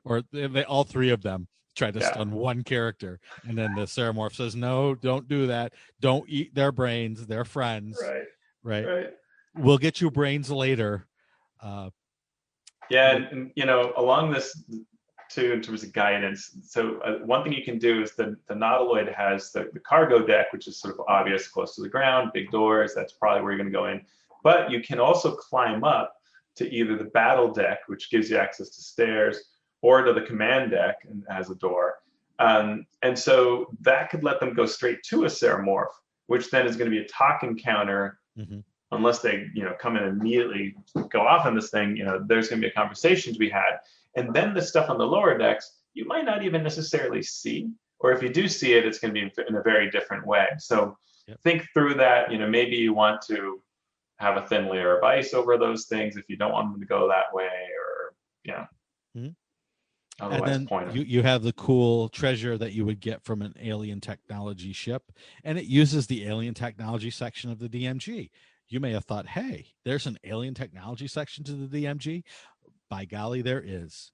or all 3 of them try to stun one character, and then the ceramorph says, no, don't do that. Don't eat their brains. They're friends. Right. We'll get you brains later. And along this too, in terms of guidance, so one thing you can do is the nautiloid has the cargo deck, which is sort of obvious, close to the ground, big doors, that's probably where you're going to go in. But you can also climb up to either the battle deck, which gives you access to stairs, or to the command deck and has a door. And so that could let them go straight to a ceramorph, which then is going to be a talk encounter. Unless they, come in and immediately go off on this thing, there's going to be a conversation to be had. And then the stuff on the lower decks, you might not even necessarily see, or if you do see it, it's going to be in a very different way. So think through that. Maybe you want to have a thin layer of ice over those things if you don't want them to go that way, or And Otherwise, then point 'em. you have the cool treasure that you would get from an alien technology ship, and it uses the alien technology section of the DMG. You may have thought, hey, there's an alien technology section to the DMG. By golly, there is.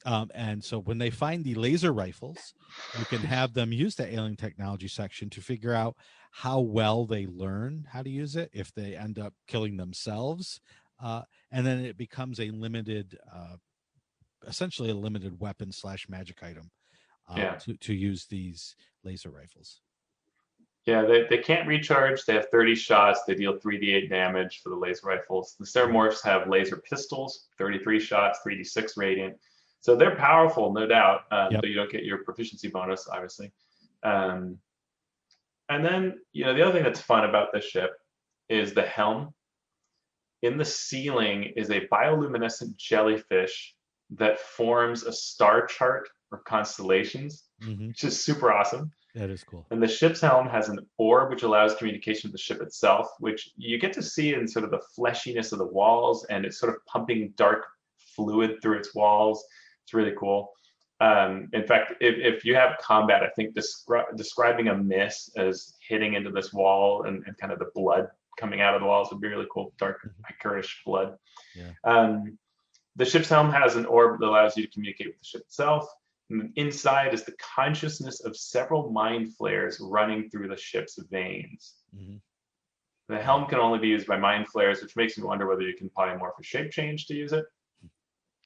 And so when they find the laser rifles, you can have them use the alien technology section to figure out how well they learn how to use it, if they end up killing themselves. And then it becomes a limited, essentially a limited weapon / magic item Yeah. to use these laser rifles. Yeah, they can't recharge. They have 30 shots. They deal 3d8 damage for the laser rifles. The Ceramorphs have laser pistols, 33 shots, 3d6 radiant. So they're powerful, no doubt, Yep. but you don't get your proficiency bonus, obviously. And then, the other thing that's fun about this ship is the helm. In the ceiling is a bioluminescent jellyfish that forms a star chart or constellations, which is super awesome. That is cool. And the ship's helm has an orb which allows communication with the ship itself, which you get to see in sort of the fleshiness of the walls, and it's sort of pumping dark fluid through its walls. It's really cool. In fact, if you have combat, I think describing a miss as hitting into this wall and kind of the blood coming out of the walls would be really cool. Dark, ichorish blood. Yeah. The ship's helm has an orb that allows you to communicate with the ship itself. And inside is the consciousness of several mind flares running through the ship's veins. Mm-hmm. The helm can only be used by mind flares, which makes me wonder whether you can polymorph or shape change to use it.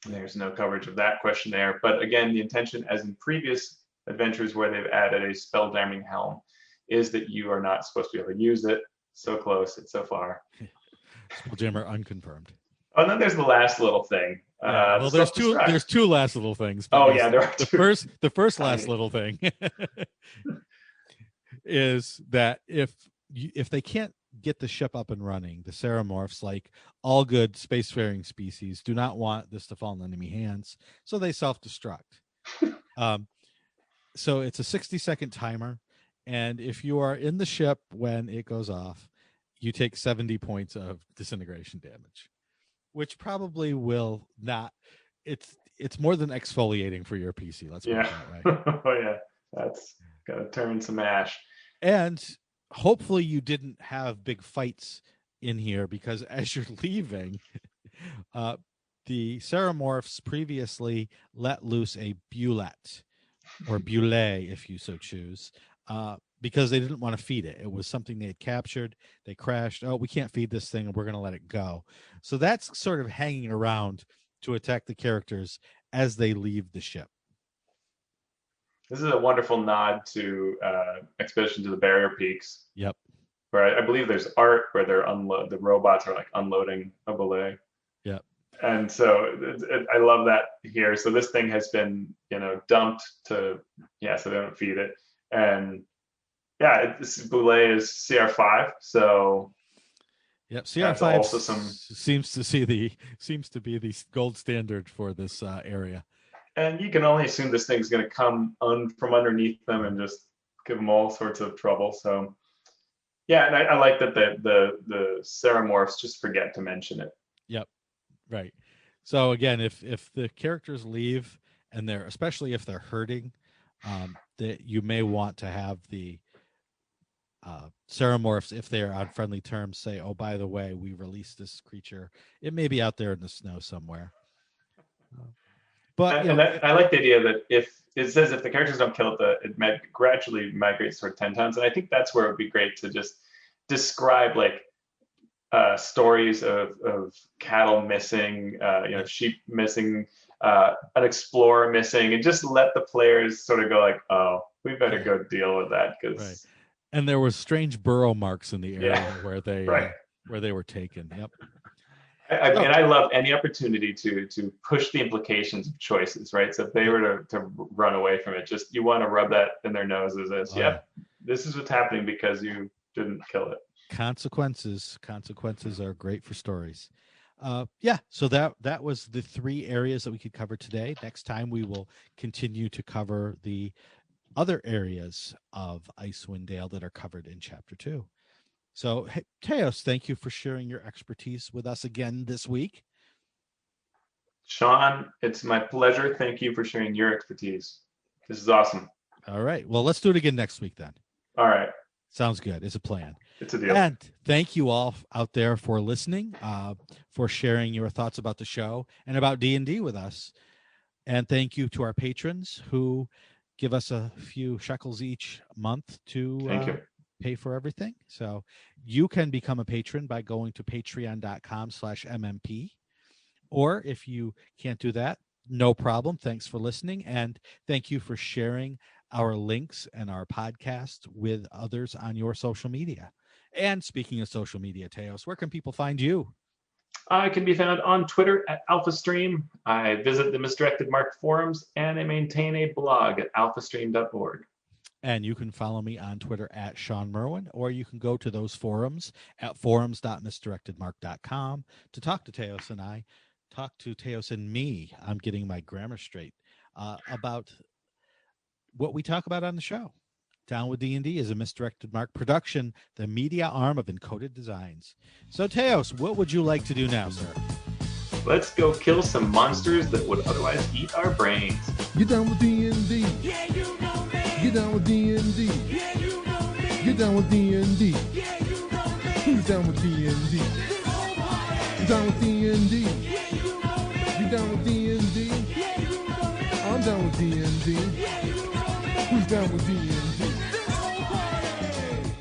There's no coverage of that question there. But again, the intention, as in previous adventures where they've added a spell-jamming helm, is that you are not supposed to be able to use it. So close, it's so far. Spelljammer unconfirmed. Oh, and then there's the last little thing. Well, there's two last little things. Oh yeah, there are the two. first last little thing is that if they can't get the ship up and running, the Ceramorphs, like all good spacefaring species, do not want this to fall in enemy hands, so they self-destruct. So it's a 60-second timer, and if you are in the ship when it goes off, you take 70 points of disintegration damage, which probably will not. It's more than exfoliating for your PC. Let's put it that way. Oh yeah, that's gotta turn some ash. And hopefully you didn't have big fights in here, because as you're leaving, the Ceramorphs previously let loose a Bulette, or Bulle if you so choose, because they didn't want to feed it. It was something they had captured. They crashed. Oh, we can't feed this thing, and we're going to let it go. So that's sort of hanging around to attack the characters as they leave the ship. This is a wonderful nod to Expedition to the Barrier Peaks. Yep. Where I believe there's art where the robots are like unloading a belay. Yep. And so I love that here. So this thing has been, dumped so they don't feed it. And this belay is CR5. So yep, CR5 also seems to be the gold standard for this area. And you can only assume this thing's going to come from underneath them and just give them all sorts of trouble. So, and I like that the Ceramorphs just forget to mention it. Yep, right. So again, if the characters leave, and especially if they're hurting, that you may want to have the Ceramorphs, if they're on friendly terms, say, "Oh, by the way, we released this creature. It may be out there in the snow somewhere." But I like the idea that if it says if the characters don't kill it, it gradually migrates toward 10 tons. And I think that's where it would be great to just describe like stories of cattle missing, sheep missing, an explorer missing, and just let the players sort of go like, oh, we better go deal with that. Right. And there were strange burrow marks in the area where they were taken. Yep. And I love any opportunity to push the implications of choices, right? So if they were to run away from it, just you want to rub that in their noses as, this is what's happening because you didn't kill it. Consequences are great for stories. So that was the 3 areas that we could cover today. Next time we will continue to cover the other areas of Icewind Dale that are covered in Chapter 2. So, hey, Teos, thank you for sharing your expertise with us again this week. Shawn, it's my pleasure. Thank you for sharing your expertise. This is awesome. All right. Well, let's do it again next week then. All right. Sounds good. It's a plan. It's a deal. And thank you all out there for listening, for sharing your thoughts about the show and about D&D with us. And thank you to our patrons who give us a few shekels each month to Thank you. pay for everything. So you can become a patron by going to patreon.com/MMP. Or if you can't do that, no problem. Thanks for listening. And thank you for sharing our links and our podcast with others on your social media. And speaking of social media, Teos, where can people find you? I can be found on Twitter at AlphaStream. I visit the Misdirected Mark forums, and I maintain a blog at alphastream.org. And you can follow me on Twitter at Sean Merwin, or you can go to those forums at forums.misdirectedmark.com to talk to Teos and I. Talk to Teos and me. I'm getting my grammar straight about what we talk about on the show. Down with D&D is a Misdirected Mark production, the media arm of Encoded Designs. So, Teos, what would you like to do now, sir? Let's go kill some monsters that would otherwise eat our brains. Get down with D&D. Yeah, you know me. Get down with D&D. Yeah, you know me. Get down with D&D. Yeah, you know me. Who's down with D&D? This whole party. Get down with D&D. Yeah, you know me. Get down with D&D. Yeah, you know me. I'm down with D&D. Yeah, you know me. Who's down with D&D? This whole party.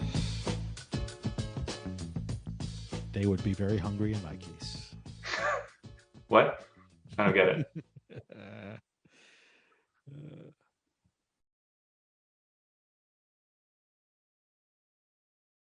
They would be very hungry in my case. What? I don't get it.